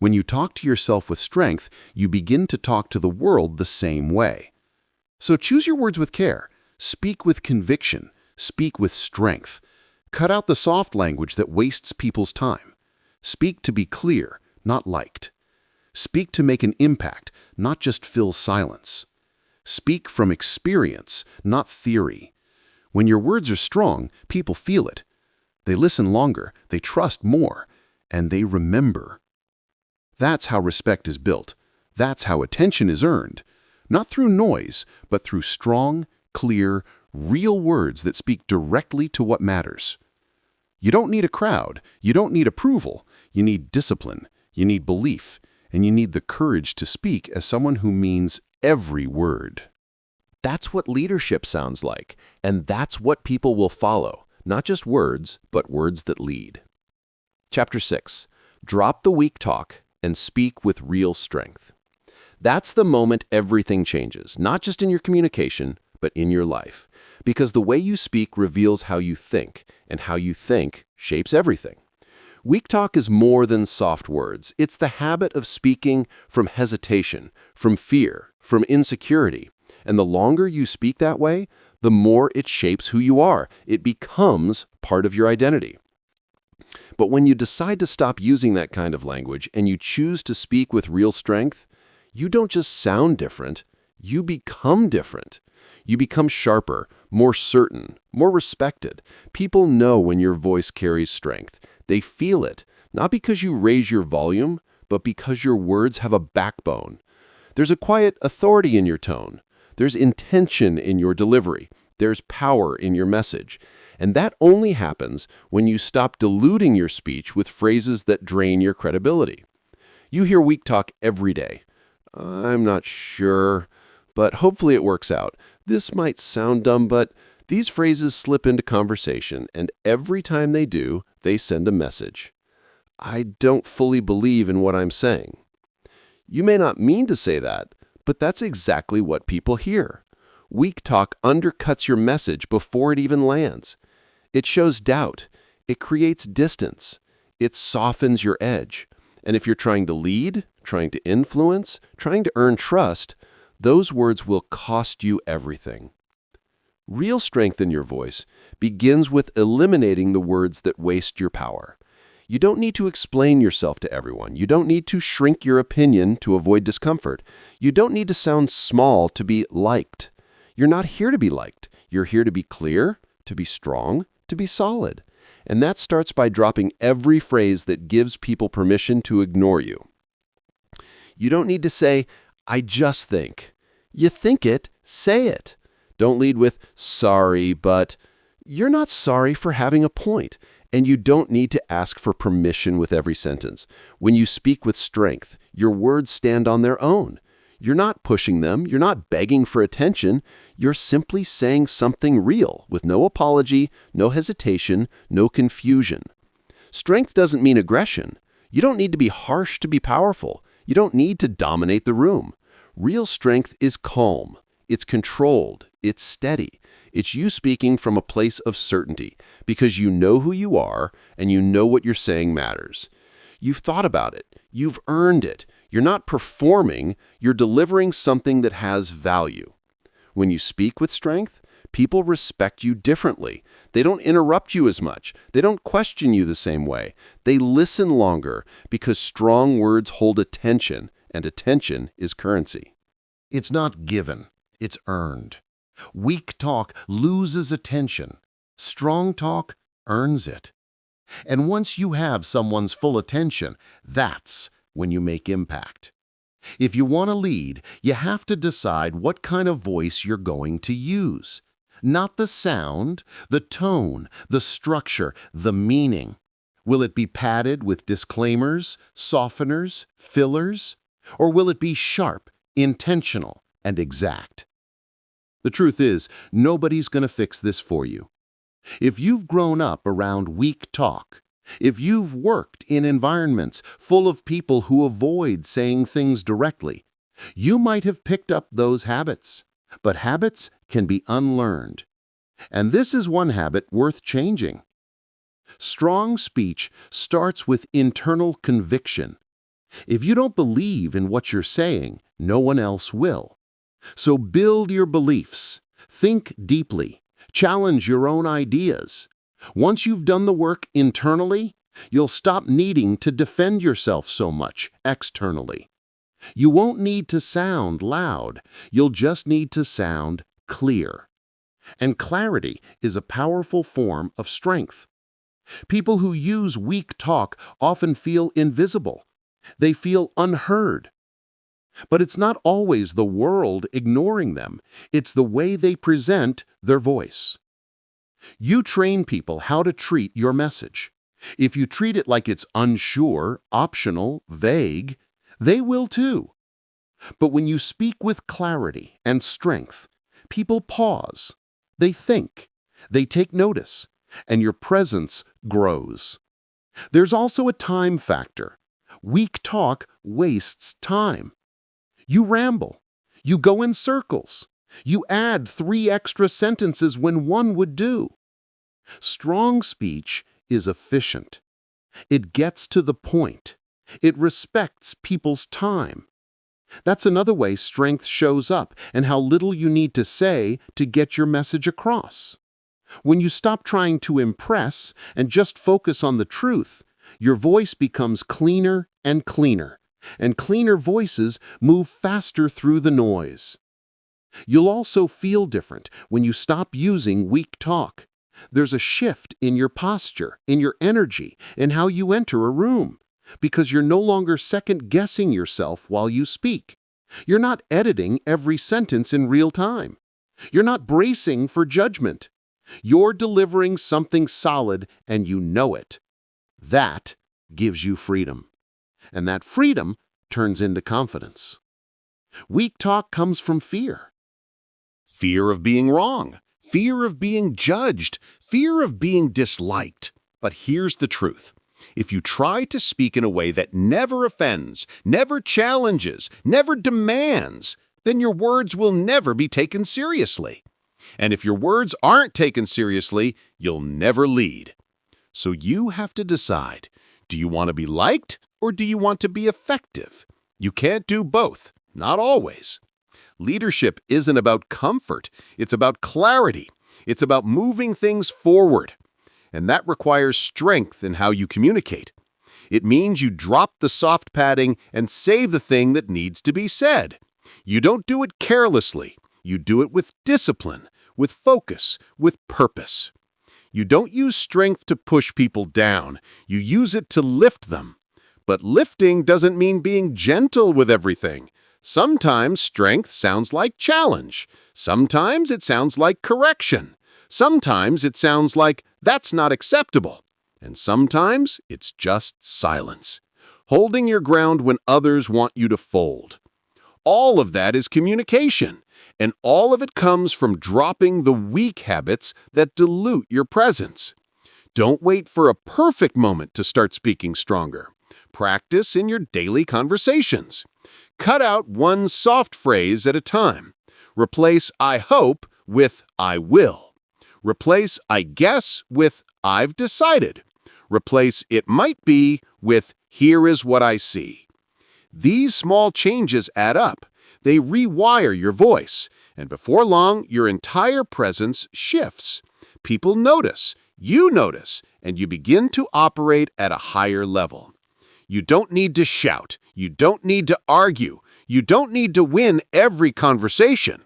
When you talk to yourself with strength, you begin to talk to the world the same way. So choose your words with care. Speak with conviction. Speak with strength. Cut out the soft language that wastes people's time. Speak to be clear, not liked. Speak to make an impact, not just fill silence. Speak from experience, not theory. When your words are strong, people feel it. They listen longer, they trust more, and they remember. That's how respect is built. That's how attention is earned. Not through noise, but through strong, clear, real words that speak directly to what matters. You don't need a crowd. You don't need approval. You need discipline. You need belief. And you need the courage to speak as someone who means every word. That's what leadership sounds like, and that's what people will follow. Not just words, but words that lead. Chapter 6. Drop the weak talk and speak with real strength. That's the moment everything changes, not just in your communication, but in your life. Because the way you speak reveals how you think, and how you think shapes everything. Weak talk is more than soft words. It's the habit of speaking from hesitation, from fear, from insecurity. And the longer you speak that way, the more it shapes who you are. It becomes part of your identity. But when you decide to stop using that kind of language and you choose to speak with real strength, you don't just sound different, you become different. You become sharper, more certain, more respected. People know when your voice carries strength. They feel it, not because you raise your volume, but because your words have a backbone. There's a quiet authority in your tone. There's intention in your delivery. There's power in your message. And that only happens when you stop diluting your speech with phrases that drain your credibility. You hear weak talk every day. I'm not sure, but hopefully it works out. This might sound dumb, but these phrases slip into conversation, and every time they do, they send a message. I don't fully believe in what I'm saying. You may not mean to say that, but that's exactly what people hear. Weak talk undercuts your message before it even lands. It shows doubt. It creates distance. It softens your edge. And if you're trying to lead, trying to influence, trying to earn trust, those words will cost you everything. Real strength in your voice begins with eliminating the words that waste your power. You don't need to explain yourself to everyone. You don't need to shrink your opinion to avoid discomfort. You don't need to sound small to be liked. You're not here to be liked. You're here to be clear, to be strong, to be solid. And that starts by dropping every phrase that gives people permission to ignore you. You don't need to say, "I just think." You think it, say it. Don't lead with, "Sorry, but..." You're not sorry for having a point, and you don't need to ask for permission with every sentence. When you speak with strength, your words stand on their own. You're not pushing them, you're not begging for attention, you're simply saying something real, with no apology, no hesitation, no confusion. Strength doesn't mean aggression. You don't need to be harsh to be powerful. You don't need to dominate the room. Real strength is calm. It's controlled. It's steady. It's you speaking from a place of certainty because you know who you are and you know what you're saying matters. You've thought about it. You've earned it. You're not performing. You're delivering something that has value. When you speak with strength, people respect you differently. They don't interrupt you as much. They don't question you the same way. They listen longer because strong words hold attention, and attention is currency. It's not given, it's earned. Weak talk loses attention. Strong talk earns it. And once you have someone's full attention, that's when you make impact. If you want to lead, you have to decide what kind of voice you're going to use. Not the sound, the tone, the structure, the meaning. Will it be padded with disclaimers, softeners, fillers? Or will it be sharp, intentional, and exact? The truth is, nobody's going to fix this for you. If you've grown up around weak talk, if you've worked in environments full of people who avoid saying things directly, you might have picked up those habits. But habits can be unlearned. And this is one habit worth changing. Strong speech starts with internal conviction. If you don't believe in what you're saying, no one else will. So build your beliefs. Think deeply. Challenge your own ideas. Once you've done the work internally, you'll stop needing to defend yourself so much externally. You won't need to sound loud. You'll just need to sound clear. And clarity is a powerful form of strength. People who use weak talk often feel invisible. They feel unheard. But it's not always the world ignoring them. It's the way they present their voice. You train people how to treat your message. If you treat it like it's unsure, optional, vague, they will too. But when you speak with clarity and strength, people pause. They think. They take notice. And your presence grows. There's also a time factor. Weak talk wastes time. You ramble. You go in circles. You add 3 extra sentences when one would do. Strong speech is efficient. It gets to the point. It respects people's time. That's another way strength shows up and how little you need to say to get your message across. When you stop trying to impress and just focus on the truth, your voice becomes cleaner and cleaner, and cleaner voices move faster through the noise. You'll also feel different when you stop using weak talk. There's a shift in your posture, in your energy, in how you enter a room, because you're no longer second-guessing yourself while you speak. You're not editing every sentence in real time. You're not bracing for judgment. You're delivering something solid, and you know it. That gives you freedom. And that freedom turns into confidence. Weak talk comes from fear. Fear of being wrong, fear of being judged, fear of being disliked. But here's the truth. If you try to speak in a way that never offends, never challenges, never demands, then your words will never be taken seriously. And if your words aren't taken seriously, you'll never lead. So you have to decide, do you want to be liked or do you want to be effective? You can't do both, not always. Leadership isn't about comfort, it's about clarity. It's about moving things forward. And that requires strength in how you communicate. It means you drop the soft padding and say the thing that needs to be said. You don't do it carelessly. You do it with discipline, with focus, with purpose. You don't use strength to push people down. You use it to lift them. But lifting doesn't mean being gentle with everything. Sometimes strength sounds like challenge. Sometimes it sounds like correction. Sometimes it sounds like that's not acceptable. And sometimes it's just silence. Holding your ground when others want you to fold. All of that is communication, and all of it comes from dropping the weak habits that dilute your presence. Don't wait for a perfect moment to start speaking stronger. Practice in your daily conversations. Cut out one soft phrase at a time. Replace "I hope" with "I will." Replace "I guess" with "I've decided." Replace "it might be" with "here is what I see." These small changes add up. They rewire your voice, and before long, your entire presence shifts. People notice, you notice, and you begin to operate at a higher level. You don't need to shout. You don't need to argue. You don't need to win every conversation.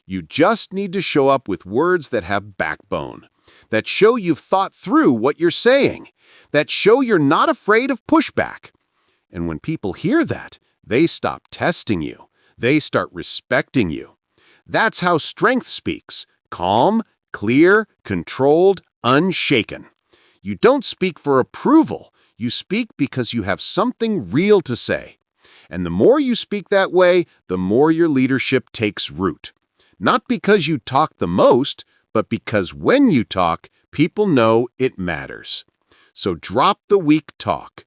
You just need to show up with words that have backbone, that show you've thought through what you're saying, that show you're not afraid of pushback. And when people hear that, they stop testing you. They start respecting you. That's how strength speaks: calm, clear, controlled, unshaken. You don't speak for approval. You speak because you have something real to say. And the more you speak that way, the more your leadership takes root. Not because you talk the most, but because when you talk, people know it matters. So drop the weak talk.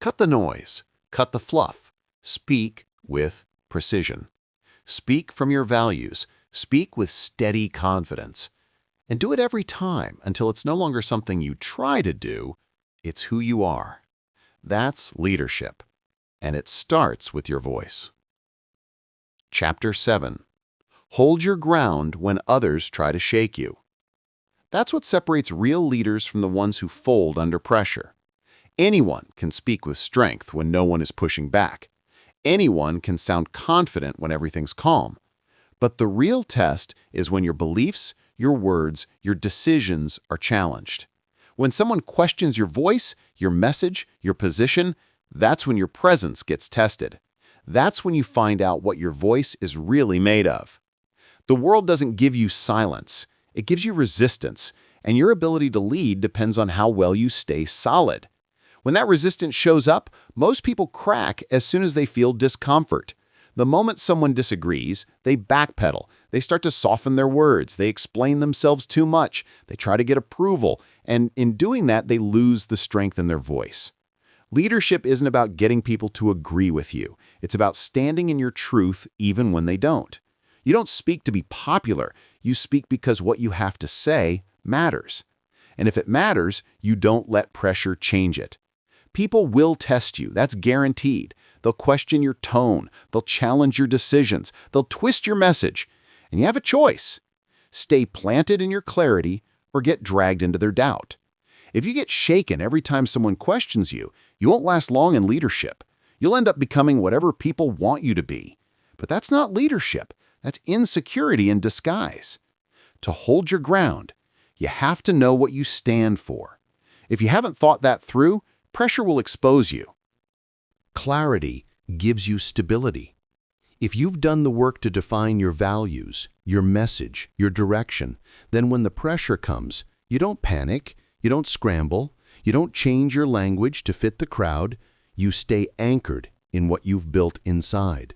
Cut the noise. Cut the fluff. Speak with precision. Speak from your values. Speak with steady confidence. And do it every time until it's no longer something you try to do, it's who you are. That's leadership. And it starts with your voice. Chapter 7. Hold your ground when others try to shake you. That's what separates real leaders from the ones who fold under pressure. Anyone can speak with strength when no one is pushing back. Anyone can sound confident when everything's calm. But the real test is when your beliefs, your words, your decisions are challenged. When someone questions your voice, your message, your position, that's when your presence gets tested. That's when you find out what your voice is really made of. The world doesn't give you silence. It gives you resistance, and your ability to lead depends on how well you stay solid. When that resistance shows up, most people crack as soon as they feel discomfort. The moment someone disagrees, they backpedal. They start to soften their words. They explain themselves too much. They try to get approval, and in doing that, they lose the strength in their voice. Leadership isn't about getting people to agree with you. It's about standing in your truth even when they don't. You don't speak to be popular. You speak because what you have to say matters. And if it matters, you don't let pressure change it. People will test you. That's guaranteed. They'll question your tone. They'll challenge your decisions. They'll twist your message. And you have a choice. Stay planted in your clarity or get dragged into their doubt. If you get shaken every time someone questions you, you won't last long in leadership. You'll end up becoming whatever people want you to be. But that's not leadership. That's insecurity in disguise. To hold your ground, you have to know what you stand for. If you haven't thought that through, pressure will expose you. Clarity gives you stability. If you've done the work to define your values, your message, your direction, then when the pressure comes, you don't panic, you don't scramble, you don't change your language to fit the crowd, you stay anchored in what you've built inside.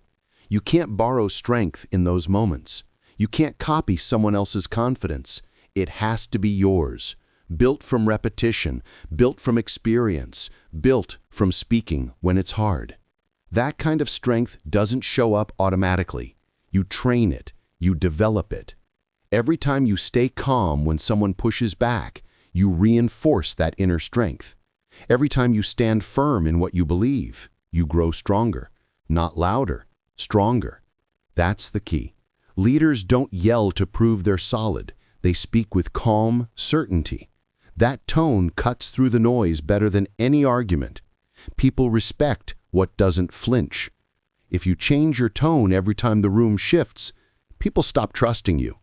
You can't borrow strength in those moments. You can't copy someone else's confidence. It has to be yours. Built from repetition, built from experience, built from speaking when it's hard. That kind of strength doesn't show up automatically. You train it, you develop it. Every time you stay calm when someone pushes back, you reinforce that inner strength. Every time you stand firm in what you believe, you grow stronger, not louder, stronger. That's the key. Leaders don't yell to prove they're solid. They speak with calm certainty. That tone cuts through the noise better than any argument. People respect what doesn't flinch. If you change your tone every time the room shifts, people stop trusting you.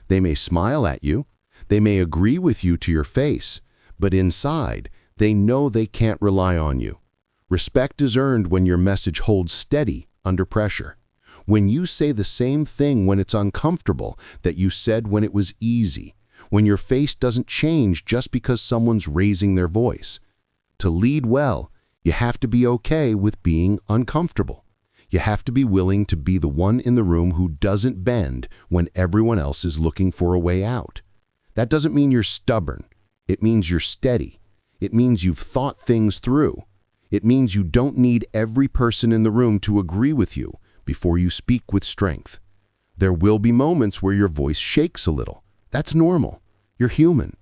They may smile at you. They may agree with you to your face, but inside, they know they can't rely on you. Respect is earned when your message holds steady under pressure. When you say the same thing when it's uncomfortable that you said when it was easy. When your face doesn't change just because someone's raising their voice. To lead well, you have to be okay with being uncomfortable. You have to be willing to be the one in the room who doesn't bend when everyone else is looking for a way out. That doesn't mean you're stubborn. It means you're steady. It means you've thought things through. It means you don't need every person in the room to agree with you before you speak with strength. There will be moments where your voice shakes a little. That's normal. You're human.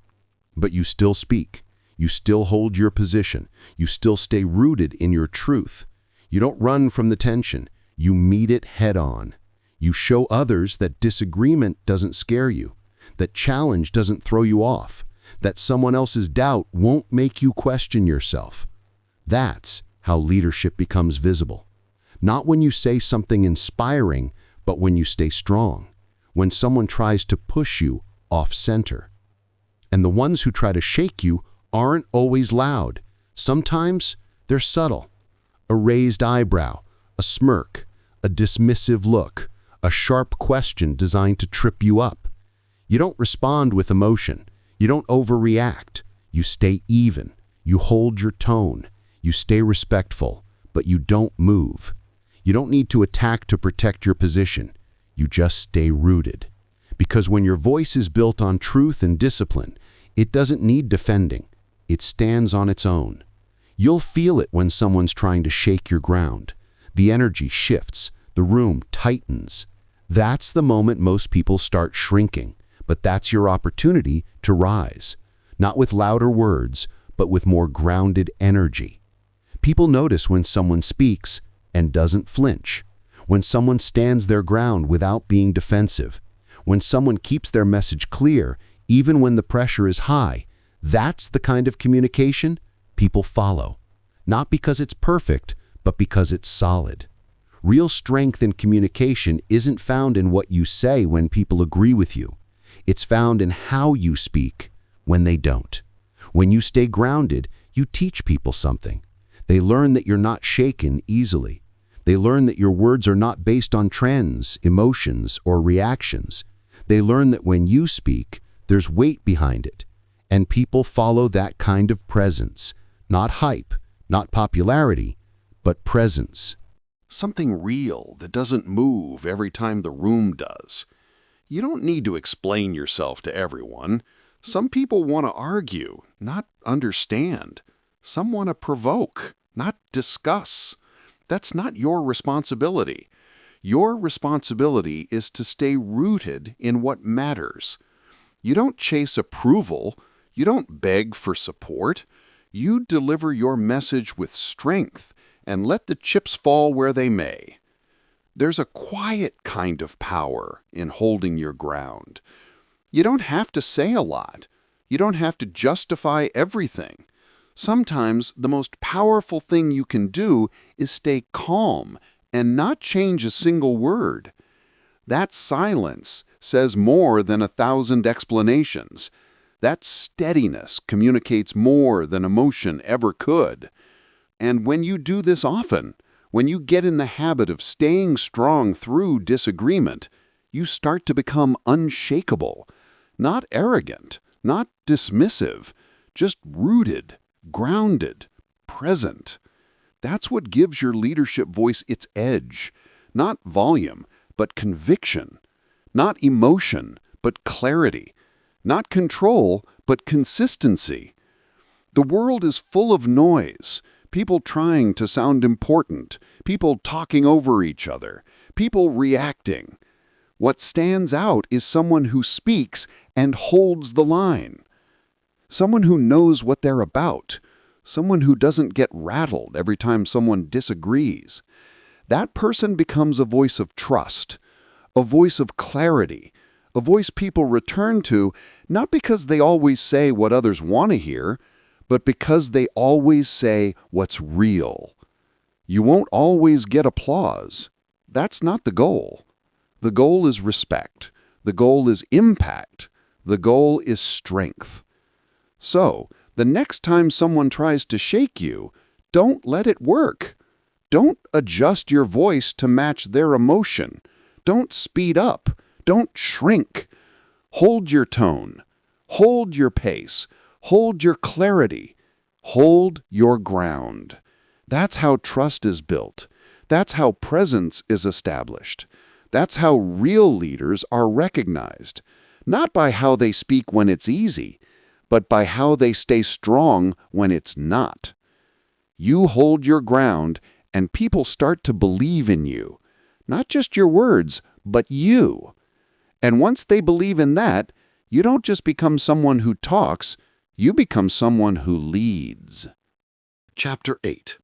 But you still speak. You still hold your position. You still stay rooted in your truth. You don't run from the tension. You meet it head on. You show others that disagreement doesn't scare you, that challenge doesn't throw you off, that someone else's doubt won't make you question yourself. That's how leadership becomes visible. Not when you say something inspiring, but when you stay strong, when someone tries to push you off center. And the ones who try to shake you aren't always loud. Sometimes they're subtle. A raised eyebrow, a smirk, a dismissive look, a sharp question designed to trip you up. You don't respond with emotion. You don't overreact. You stay even. You hold your tone. You stay respectful, but you don't move. You don't need to attack to protect your position. You just stay rooted. Because when your voice is built on truth and discipline, it doesn't need defending. It stands on its own. You'll feel it when someone's trying to shake your ground. The energy shifts. The room tightens. That's the moment most people start shrinking, but that's your opportunity to rise. Not with louder words, but with more grounded energy. People notice when someone speaks and doesn't flinch, when someone stands their ground without being defensive, when someone keeps their message clear even when the pressure is high. That's the kind of communication people follow. Not because it's perfect, but because it's solid. Real strength in communication isn't found in what you say when people agree with you. It's found in how you speak when they don't. When you stay grounded, you teach people something. They learn that you're not shaken easily. They learn that your words are not based on trends, emotions, or reactions. They learn that when you speak, there's weight behind it. And people follow that kind of presence. Not hype, not popularity, but presence. Something real that doesn't move every time the room does. You don't need to explain yourself to everyone. Some people want to argue, not understand. Some want to provoke, not discuss. That's not your responsibility. Your responsibility is to stay rooted in what matters. You don't chase approval. You don't beg for support. You deliver your message with strength and let the chips fall where they may. There's a quiet kind of power in holding your ground. You don't have to say a lot. You don't have to justify everything. Sometimes the most powerful thing you can do is stay calm and not change a single word. That silence says more than 1,000 explanations. That steadiness communicates more than emotion ever could. And when you do this often, when you get in the habit of staying strong through disagreement, you start to become unshakable, not arrogant, not dismissive, just rooted, grounded, present. That's what gives your leadership voice its edge, not volume, but conviction, not emotion, but clarity, not control, but consistency. The world is full of noise, people trying to sound important, people talking over each other, people reacting. What stands out is someone who speaks and holds the line. Someone who knows what they're about. Someone who doesn't get rattled every time someone disagrees. That person becomes a voice of trust, a voice of clarity, a voice people return to not because they always say what others want to hear, but because they always say what's real. You won't always get applause. That's not the goal. The goal is respect. The goal is impact. The goal is strength. So, the next time someone tries to shake you, don't let it work. Don't adjust your voice to match their emotion. Don't speed up. Don't shrink. Hold your tone. Hold your pace. Hold your clarity. Hold your ground. That's how trust is built. That's how presence is established. That's how real leaders are recognized. Not by how they speak when it's easy, but by how they stay strong when it's not. You hold your ground, and people start to believe in you. Not just your words, but you. And once they believe in that, you don't just become someone who talks, you become someone who leads. Chapter 8.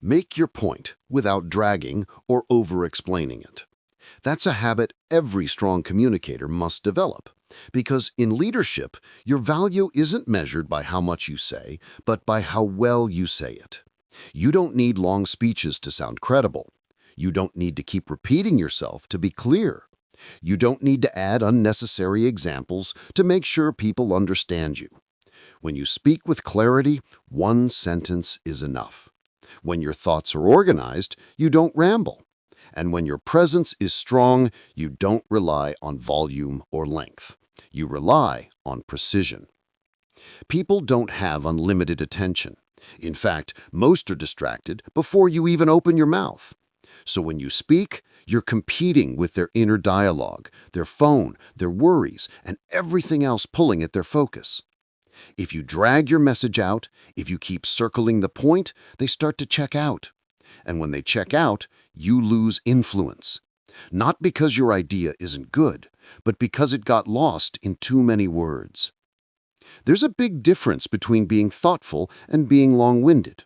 Make your point without dragging or over-explaining it. That's a habit every strong communicator must develop, because in leadership, your value isn't measured by how much you say, but by how well you say it. You don't need long speeches to sound credible. You don't need to keep repeating yourself to be clear. You don't need to add unnecessary examples to make sure people understand you. When you speak with clarity, one sentence is enough. When your thoughts are organized, you don't ramble. And when your presence is strong, you don't rely on volume or length. You rely on precision. People don't have unlimited attention. In fact, most are distracted before you even open your mouth. So when you speak, you're competing with their inner dialogue, their phone, their worries, and everything else pulling at their focus. If you drag your message out, if you keep circling the point, they start to check out. And when they check out, you lose influence. Not because your idea isn't good, but because it got lost in too many words. There's a big difference between being thoughtful and being long-winded.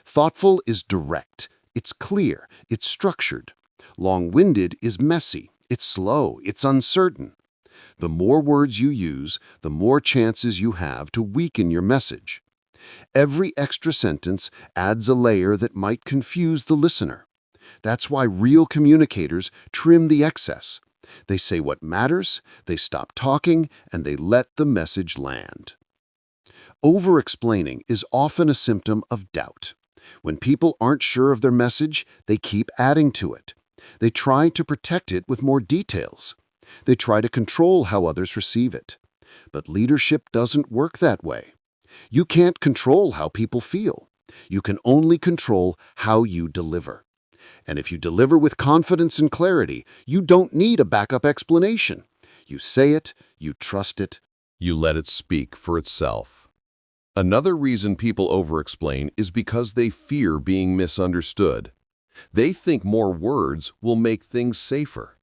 Thoughtful is direct, it's clear, it's structured. Long-winded is messy, it's slow, it's uncertain. The more words you use, the more chances you have to weaken your message. Every extra sentence adds a layer that might confuse the listener. That's why real communicators trim the excess. They say what matters, they stop talking, and they let the message land. Over-explaining is often a symptom of doubt. When people aren't sure of their message, they keep adding to it. They try to protect it with more details. They try to control how others receive it. But leadership doesn't work that way. You can't control how people feel. You can only control how you deliver. And if you deliver with confidence and clarity, you don't need a backup explanation. You say it, you trust it. You let it speak for itself. Another reason people over-explain is because they fear being misunderstood. They think more words will make things safer.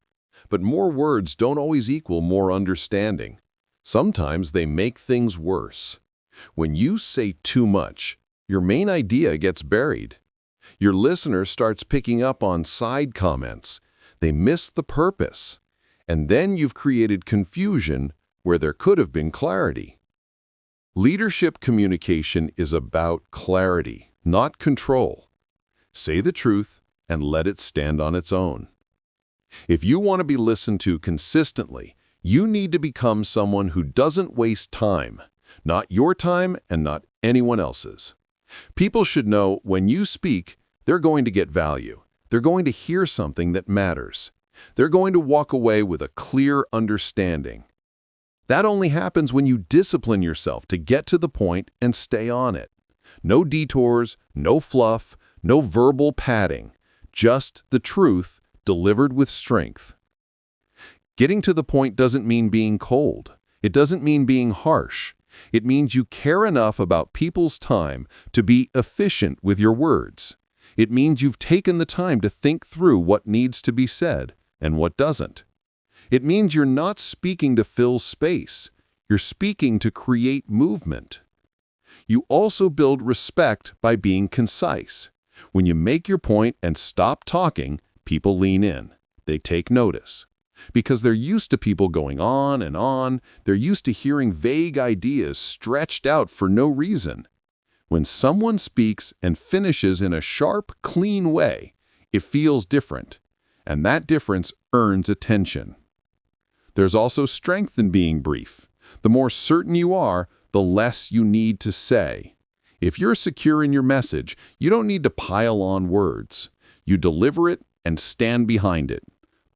But more words don't always equal more understanding. Sometimes they make things worse. When you say too much, your main idea gets buried. Your listener starts picking up on side comments. They miss the purpose. And then you've created confusion where there could have been clarity. Leadership communication is about clarity, not control. Say the truth and let it stand on its own. If you want to be listened to consistently, you need to become someone who doesn't waste time, not your time and not anyone else's. People should know when you speak, they're going to get value. They're going to hear something that matters. They're going to walk away with a clear understanding. That only happens when you discipline yourself to get to the point and stay on it. No detours, no fluff, no verbal padding, just the truth delivered with strength. Getting to the point doesn't mean being cold. It doesn't mean being harsh. It means you care enough about people's time to be efficient with your words. It means you've taken the time to think through what needs to be said and what doesn't. It means you're not speaking to fill space. You're speaking to create movement. You also build respect by being concise. When you make your point and stop talking, people lean in. They take notice. Because they're used to people going on and on, they're used to hearing vague ideas stretched out for no reason. When someone speaks and finishes in a sharp, clean way, it feels different, and that difference earns attention. There's also strength in being brief. The more certain you are, the less you need to say. If you're secure in your message, you don't need to pile on words. You deliver it and stand behind it.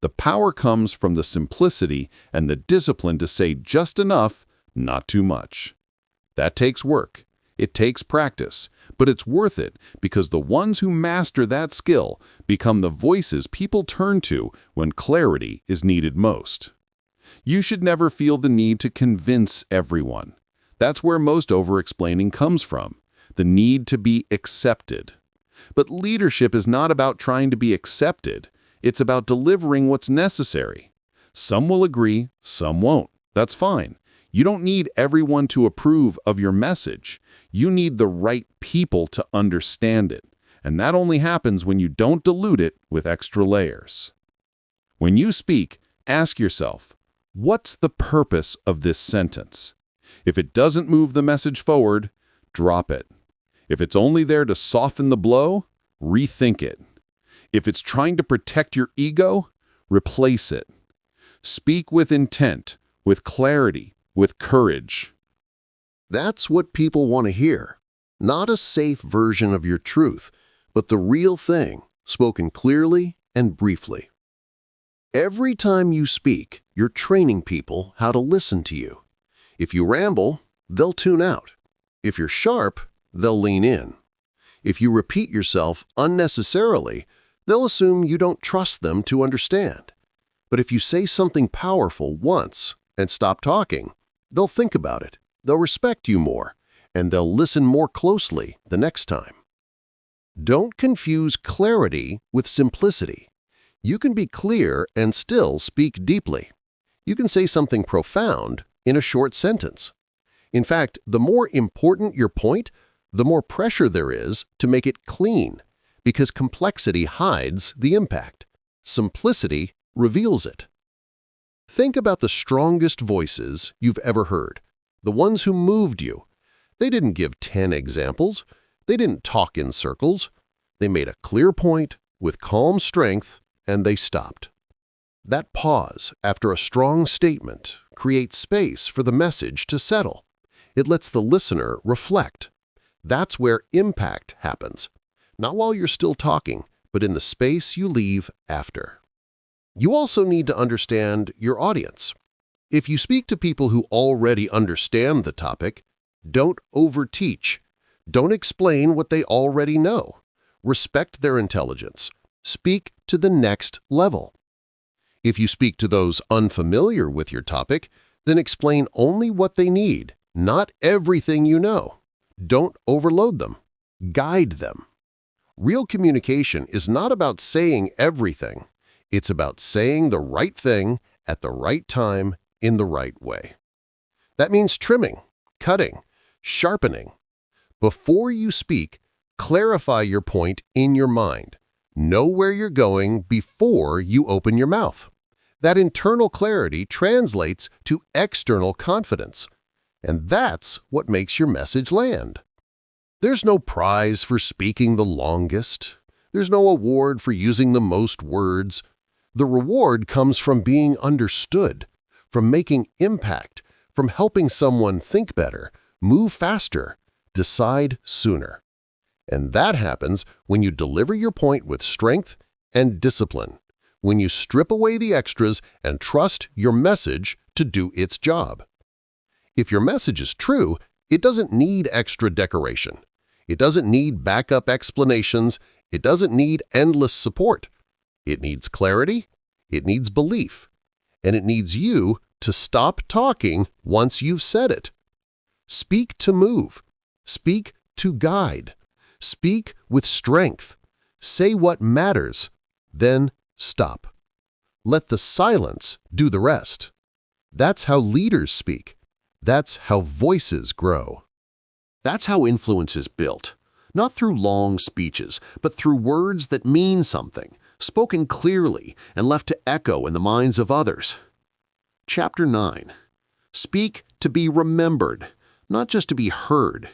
The power comes from the simplicity and the discipline to say just enough, not too much. That takes work. It takes practice, but it's worth it because the ones who master that skill become the voices people turn to when clarity is needed most. You should never feel the need to convince everyone. That's where most over-explaining comes from, the need to be accepted. But leadership is not about trying to be accepted. It's about delivering what's necessary. Some will agree, some won't. That's fine. You don't need everyone to approve of your message. You need the right people to understand it. And that only happens when you don't dilute it with extra layers. When you speak, ask yourself, what's the purpose of this sentence? If it doesn't move the message forward, drop it. If it's only there to soften the blow, rethink it. If it's trying to protect your ego, replace it. Speak with intent, with clarity, with courage. That's what people want to hear. Not a safe version of your truth, but the real thing, spoken clearly and briefly. Every time you speak, you're training people how to listen to you. If you ramble, they'll tune out. If you're sharp, they'll lean in. If you repeat yourself unnecessarily, they'll assume you don't trust them to understand. But if you say something powerful once and stop talking, they'll think about it, they'll respect you more, and they'll listen more closely the next time. Don't confuse clarity with simplicity. You can be clear and still speak deeply. You can say something profound in a short sentence. In fact, the more important your point, the more pressure there is to make it clean, because complexity hides the impact. Simplicity reveals it. Think about the strongest voices you've ever heard, the ones who moved you. They didn't give 10 examples. They didn't talk in circles. They made a clear point with calm strength, and they stopped. That pause after a strong statement creates space for the message to settle. It lets the listener reflect. That's where impact happens. Not while you're still talking, but in the space you leave after. You also need to understand your audience. If you speak to people who already understand the topic, don't overteach. Don't explain what they already know. Respect their intelligence. Speak to the next level. If you speak to those unfamiliar with your topic, then explain only what they need, not everything you know. Don't overload them. Guide them. Real communication is not about saying everything. It's about saying the right thing at the right time in the right way. That means trimming, cutting, sharpening. Before you speak, clarify your point in your mind. Know where you're going before you open your mouth. That internal clarity translates to external confidence. And that's what makes your message land. There's no prize for speaking the longest. There's no award for using the most words. The reward comes from being understood, from making impact, from helping someone think better, move faster, decide sooner. And that happens when you deliver your point with strength and discipline, when you strip away the extras and trust your message to do its job. If your message is true, it doesn't need extra decoration. It doesn't need backup explanations. It doesn't need endless support. It needs clarity. It needs belief. And it needs you to stop talking once you've said it. Speak to move. Speak to guide. Speak with strength. Say what matters. Then stop. Let the silence do the rest. That's how leaders speak. That's how voices grow. That's how influence is built. Not through long speeches, but through words that mean something, spoken clearly and left to echo in the minds of others. Chapter 9. Speak to be remembered, not just to be heard.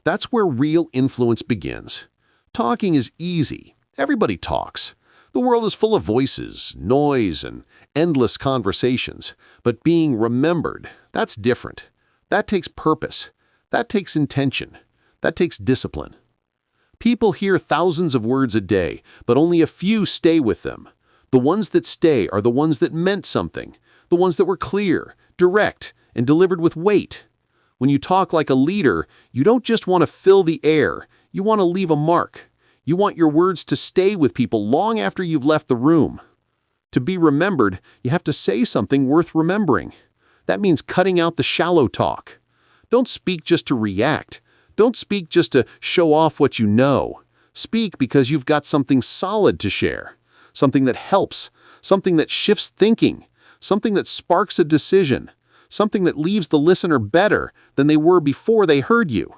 That's where real influence begins. Talking is easy. Everybody talks. The world is full of voices, noise, and endless conversations, but being remembered, that's different. That takes purpose. That takes intention. That takes discipline. People hear thousands of words a day, but only a few stay with them. The ones that stay are the ones that meant something, the ones that were clear, direct, and delivered with weight. When you talk like a leader, you don't just want to fill the air, you want to leave a mark. You want your words to stay with people long after you've left the room. To be remembered, you have to say something worth remembering. That means cutting out the shallow talk. Don't speak just to react. Don't speak just to show off what you know. Speak because you've got something solid to share, something that helps, something that shifts thinking, something that sparks a decision, something that leaves the listener better than they were before they heard you.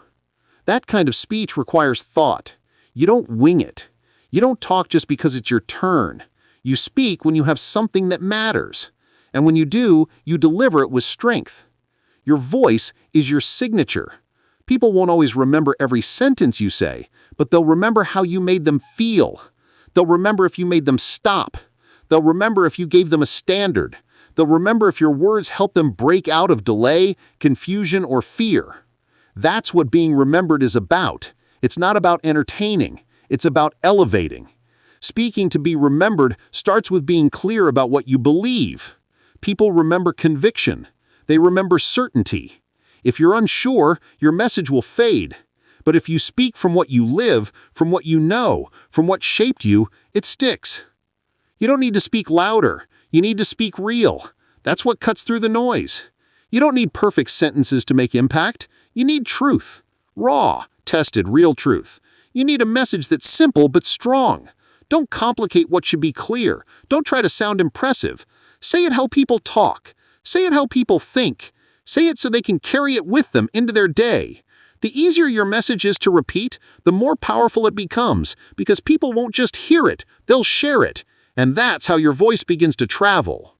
That kind of speech requires thought. You don't wing it. You don't talk just because it's your turn. You speak when you have something that matters. And when you do, you deliver it with strength. Your voice is your signature. People won't always remember every sentence you say, but they'll remember how you made them feel. They'll remember if you made them stop. They'll remember if you gave them a standard. They'll remember if your words helped them break out of delay, confusion, or fear. That's what being remembered is about. It's not about entertaining. It's about elevating. Speaking to be remembered starts with being clear about what you believe. People remember conviction. They remember certainty. If you're unsure, your message will fade. But if you speak from what you live, from what you know, from what shaped you, it sticks. You don't need to speak louder. You need to speak real. That's what cuts through the noise. You don't need perfect sentences to make impact. You need truth. Raw, tested, real truth. You need a message that's simple but strong. Don't complicate what should be clear. Don't try to sound impressive. Say it how people talk. Say it how people think. Say it so they can carry it with them into their day. The easier your message is to repeat, the more powerful it becomes, because people won't just hear it, they'll share it. And that's how your voice begins to travel.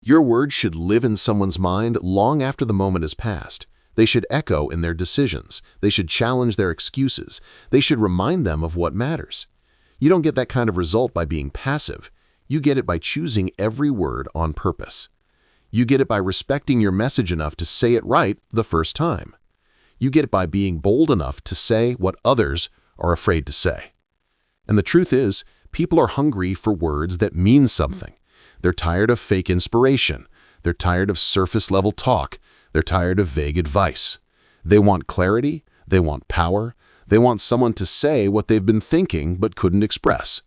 Your words should live in someone's mind long after the moment has passed. They should echo in their decisions. They should challenge their excuses. They should remind them of what matters. You don't get that kind of result by being passive. You get it by choosing every word on purpose. You get it by respecting your message enough to say it right the first time. You get it by being bold enough to say what others are afraid to say. And the truth is, people are hungry for words that mean something. They're tired of fake inspiration. They're tired of surface-level talk. They're tired of vague advice. They want clarity. They want power. They want someone to say what they've been thinking but couldn't express.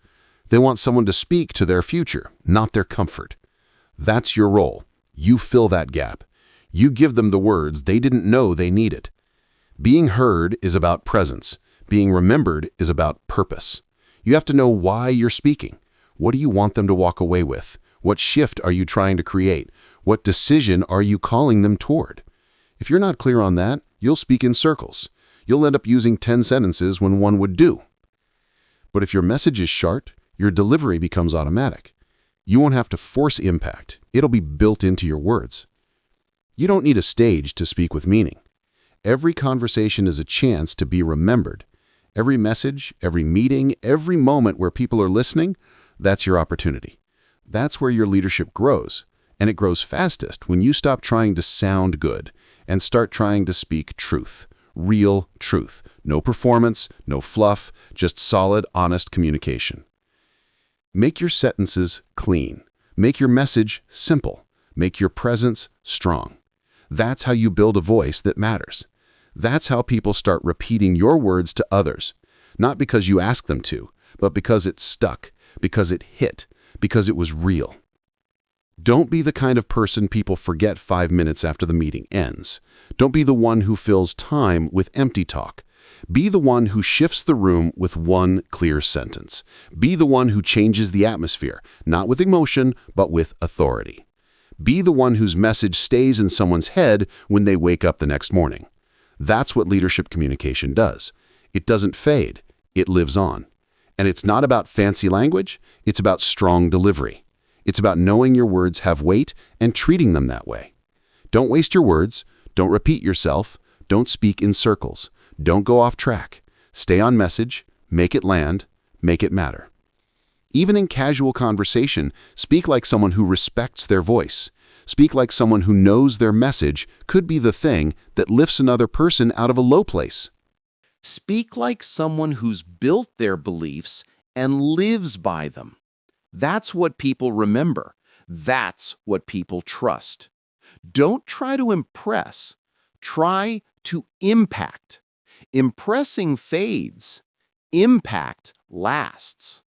They want someone to speak to their future, not their comfort. That's your role. You fill that gap. You give them the words they didn't know they needed. Being heard is about presence. Being remembered is about purpose. You have to know why you're speaking. What do you want them to walk away with? What shift are you trying to create? What decision are you calling them toward? If you're not clear on that, you'll speak in circles. You'll end up using 10 sentences when one would do. But if your message is sharp, your delivery becomes automatic. You won't have to force impact. It'll be built into your words. You don't need a stage to speak with meaning. Every conversation is a chance to be remembered. Every message, every meeting, every moment where people are listening, that's your opportunity. That's where your leadership grows. And it grows fastest when you stop trying to sound good and start trying to speak truth, real truth. No performance, no fluff, just solid, honest communication. Make your sentences clean. Make your message simple. Make your presence strong. That's how you build a voice that matters. That's how people start repeating your words to others, not because you ask them to, but because it stuck, because it hit, because it was real. Don't be the kind of person people forget 5 minutes after the meeting ends. Don't be the one who fills time with empty talk. Be the one who shifts the room with one clear sentence. Be the one who changes the atmosphere, not with emotion, but with authority. Be the one whose message stays in someone's head when they wake up the next morning. That's what leadership communication does. It doesn't fade, it lives on. And it's not about fancy language, it's about strong delivery. It's about knowing your words have weight and treating them that way. Don't waste your words, don't repeat yourself, don't speak in circles, don't go off track. Stay on message, make it land, make it matter. Even in casual conversation, speak like someone who respects their voice. Speak like someone who knows their message could be the thing that lifts another person out of a low place. Speak like someone who's built their beliefs and lives by them. That's what people remember. That's what people trust. Don't try to impress. Try to impact. Impressing fades. Impact lasts.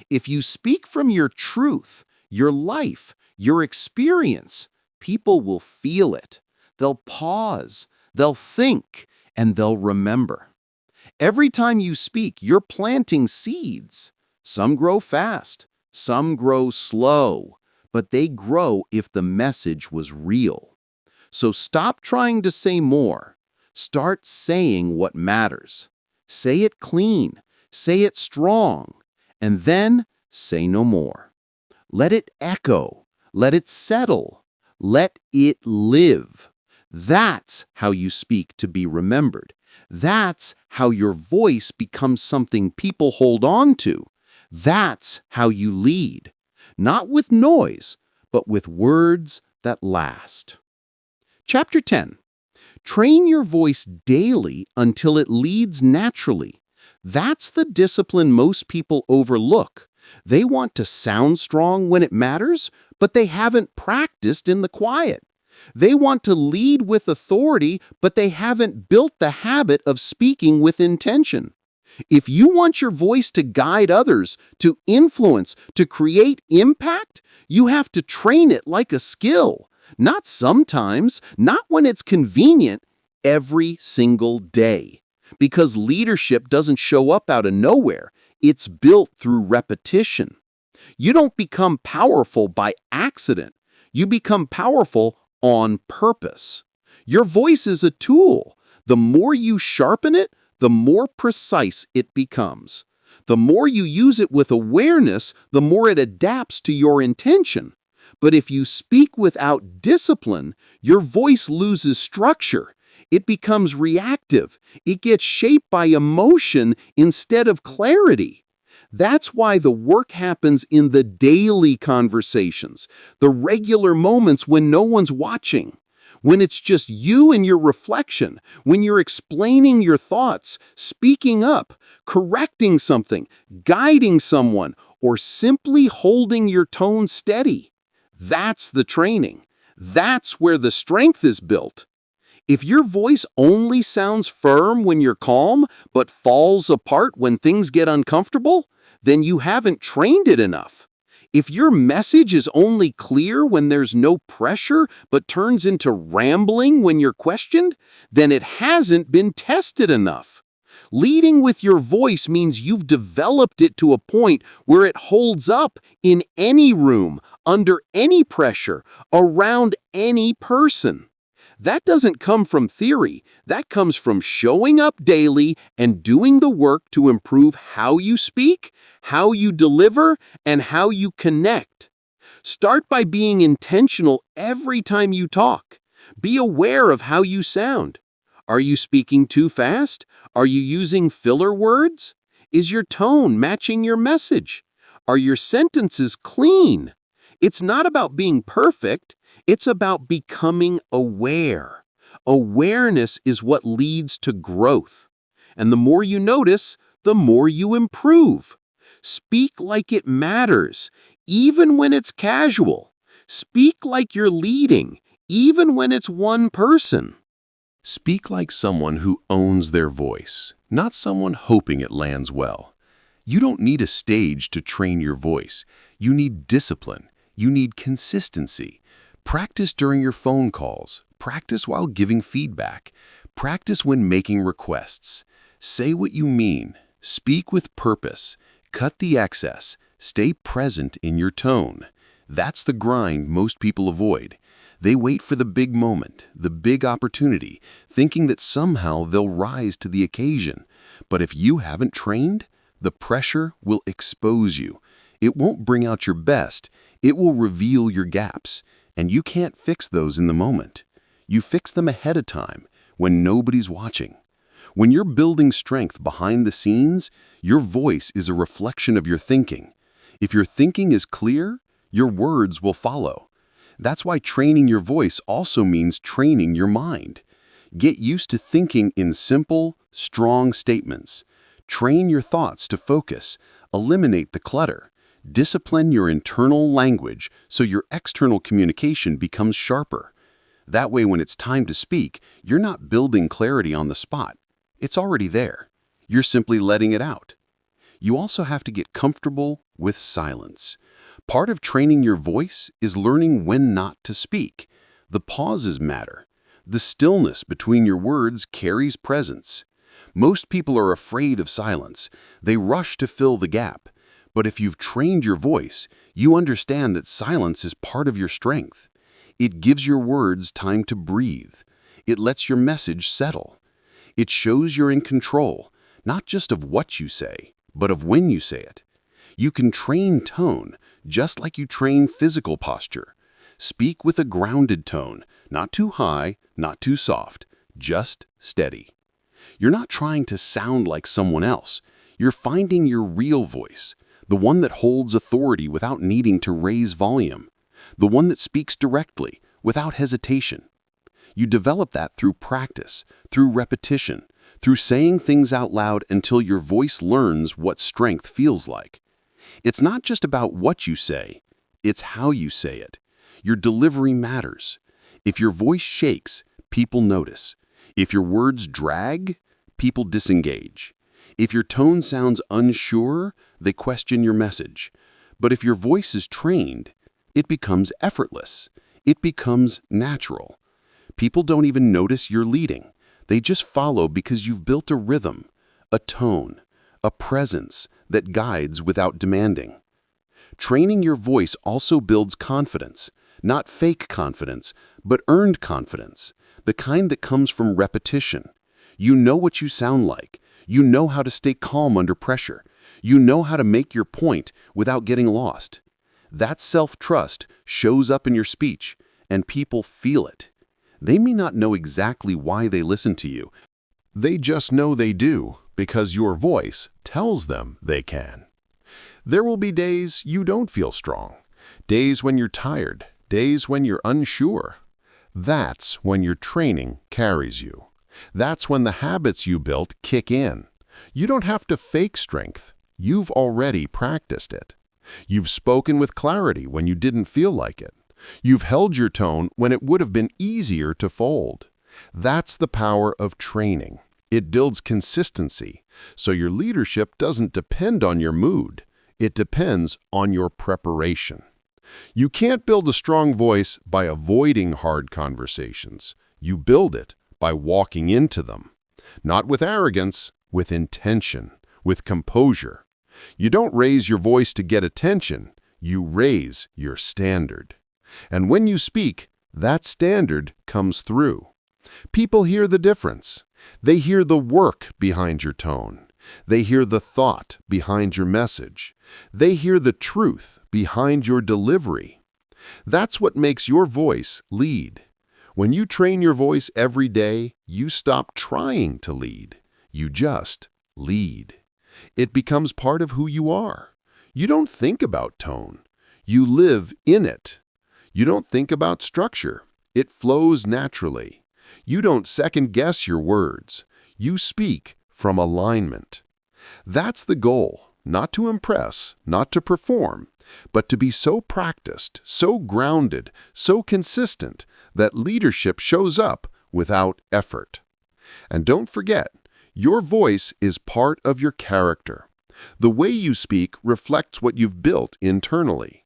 If you speak from your truth, your life, your experience, people will feel it. They'll pause, they'll think, and they'll remember. Every time you speak, you're planting seeds. Some grow fast, some grow slow, but they grow if the message was real. So stop trying to say more. Start saying what matters. Say it clean, say it strong, and then say no more. Let it echo, let it settle, let it live. That's how you speak to be remembered. That's how your voice becomes something people hold on to. That's how you lead. Not with noise, but with words that last. Chapter 10. Train your voice daily until it leads naturally. That's the discipline most people overlook. They want to sound strong when it matters, but they haven't practiced in the quiet. They want to lead with authority, but they haven't built the habit of speaking with intention. If you want your voice to guide others, to influence, to create impact, you have to train it like a skill. Not sometimes, not when it's convenient, every single day. Because leadership doesn't show up out of nowhere. It's built through repetition. You don't become powerful by accident. You become powerful on purpose. Your voice is a tool. The more you sharpen it, the more precise it becomes. The more you use it with awareness, the more it adapts to your intention. But if you speak without discipline, your voice loses structure. It becomes reactive. It gets shaped by emotion instead of clarity. That's why the work happens in the daily conversations, the regular moments when no one's watching, when it's just you and your reflection, when you're explaining your thoughts, speaking up, correcting something, guiding someone, or simply holding your tone steady. That's the training. That's where the strength is built. If your voice only sounds firm when you're calm, but falls apart when things get uncomfortable, then you haven't trained it enough. If your message is only clear when there's no pressure, but turns into rambling when you're questioned, then it hasn't been tested enough. Leading with your voice means you've developed it to a point where it holds up in any room, under any pressure, around any person. That doesn't come from theory. That comes from showing up daily and doing the work to improve how you speak, how you deliver, and how you connect. Start by being intentional every time you talk. Be aware of how you sound. Are you speaking too fast? Are you using filler words? Is your tone matching your message? Are your sentences clean? It's not about being perfect. It's about becoming aware. Awareness is what leads to growth. And the more you notice, the more you improve. Speak like it matters, even when it's casual. Speak like you're leading, even when it's one person. Speak like someone who owns their voice, not someone hoping it lands well. You don't need a stage to train your voice. You need discipline. You need consistency. Practice during your phone calls. Practice while giving feedback. Practice when making requests. Say what you mean. Speak with purpose. Cut the excess. Stay present in your tone. That's the grind most people avoid. They wait for the big moment, the big opportunity, thinking that somehow they'll rise to the occasion. But if you haven't trained, the pressure will expose you. It won't bring out your best. It will reveal your gaps. And you can't fix those in the moment. You fix them ahead of time, when nobody's watching. When you're building strength behind the scenes, your voice is a reflection of your thinking. If your thinking is clear, your words will follow. That's why training your voice also means training your mind. Get used to thinking in simple, strong statements. Train your thoughts to focus. Eliminate the clutter. Discipline your internal language so your external communication becomes sharper. That way, when it's time to speak, you're not building clarity on the spot. It's already there. You're simply letting it out. You also have to get comfortable with silence. Part of training your voice is learning when not to speak. The pauses matter. The stillness between your words carries presence. Most people are afraid of silence. They rush to fill the gap. But if you've trained your voice, you understand that silence is part of your strength. It gives your words time to breathe. It lets your message settle. It shows you're in control, not just of what you say, but of when you say it. You can train tone, just like you train physical posture. Speak with a grounded tone, not too high, not too soft, just steady. You're not trying to sound like someone else. You're finding your real voice, the one that holds authority without needing to raise volume, the one that speaks directly, without hesitation. You develop that through practice, through repetition, through saying things out loud until your voice learns what strength feels like. It's not just about what you say, it's how you say it. Your delivery matters. If your voice shakes, people notice. If your words drag, people disengage. If your tone sounds unsure, they question your message. But if your voice is trained, it becomes effortless. It becomes natural. People don't even notice you're leading. They just follow because you've built a rhythm, a tone, a presence that guides without demanding. Training your voice also builds confidence, not fake confidence, but earned confidence, the kind that comes from repetition. You know what you sound like. You know how to stay calm under pressure. You know how to make your point without getting lost. That self-trust shows up in your speech, and people feel it. They may not know exactly why they listen to you. They just know they do because your voice tells them they can. There will be days you don't feel strong, days when you're tired, days when you're unsure. That's when your training carries you. That's when the habits you built kick in. You don't have to fake strength. You've already practiced it. You've spoken with clarity when you didn't feel like it. You've held your tone when it would have been easier to fold. That's the power of training. It builds consistency, so your leadership doesn't depend on your mood. It depends on your preparation. You can't build a strong voice by avoiding hard conversations. You build it by walking into them. Not with arrogance, with intention, with composure. You don't raise your voice to get attention. You raise your standard. And when you speak, that standard comes through. People hear the difference. They hear the work behind your tone. They hear the thought behind your message. They hear the truth behind your delivery. That's what makes your voice lead. When you train your voice every day, you stop trying to lead. You just lead. It becomes part of who you are. You don't think about tone. You live in it. You don't think about structure. It flows naturally. You don't second-guess your words. You speak from alignment. That's the goal, not to impress, not to perform, but to be so practiced, so grounded, so consistent that leadership shows up without effort. And don't forget, your voice is part of your character. The way you speak reflects what you've built internally.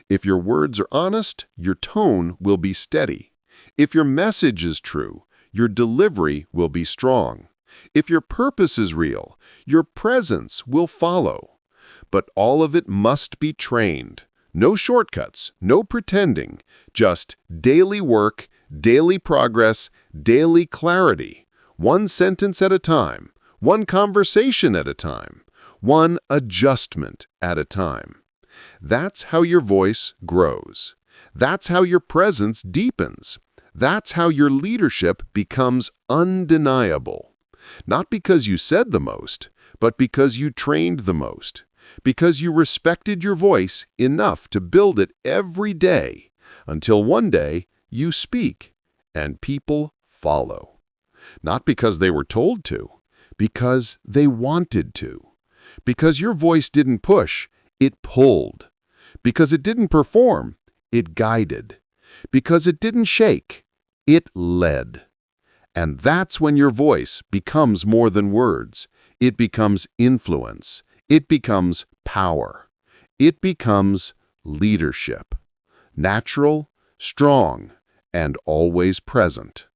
If your words are honest, your tone will be steady. If your message is true, your delivery will be strong. If your purpose is real, your presence will follow. But all of it must be trained. No shortcuts, no pretending, just daily work, daily progress, daily clarity. One sentence at a time, one conversation at a time, one adjustment at a time. That's how your voice grows. That's how your presence deepens. That's how your leadership becomes undeniable. Not because you said the most, but because you trained the most. because you respected your voice enough to build it every day until one day you speak and people follow. Not because they were told to, because they wanted to. Because your voice didn't push, it pulled. Because it didn't perform, it guided. Because it didn't shake, it led. And that's when your voice becomes more than words. It becomes influence. It becomes power. It becomes leadership. Natural, strong, and always present.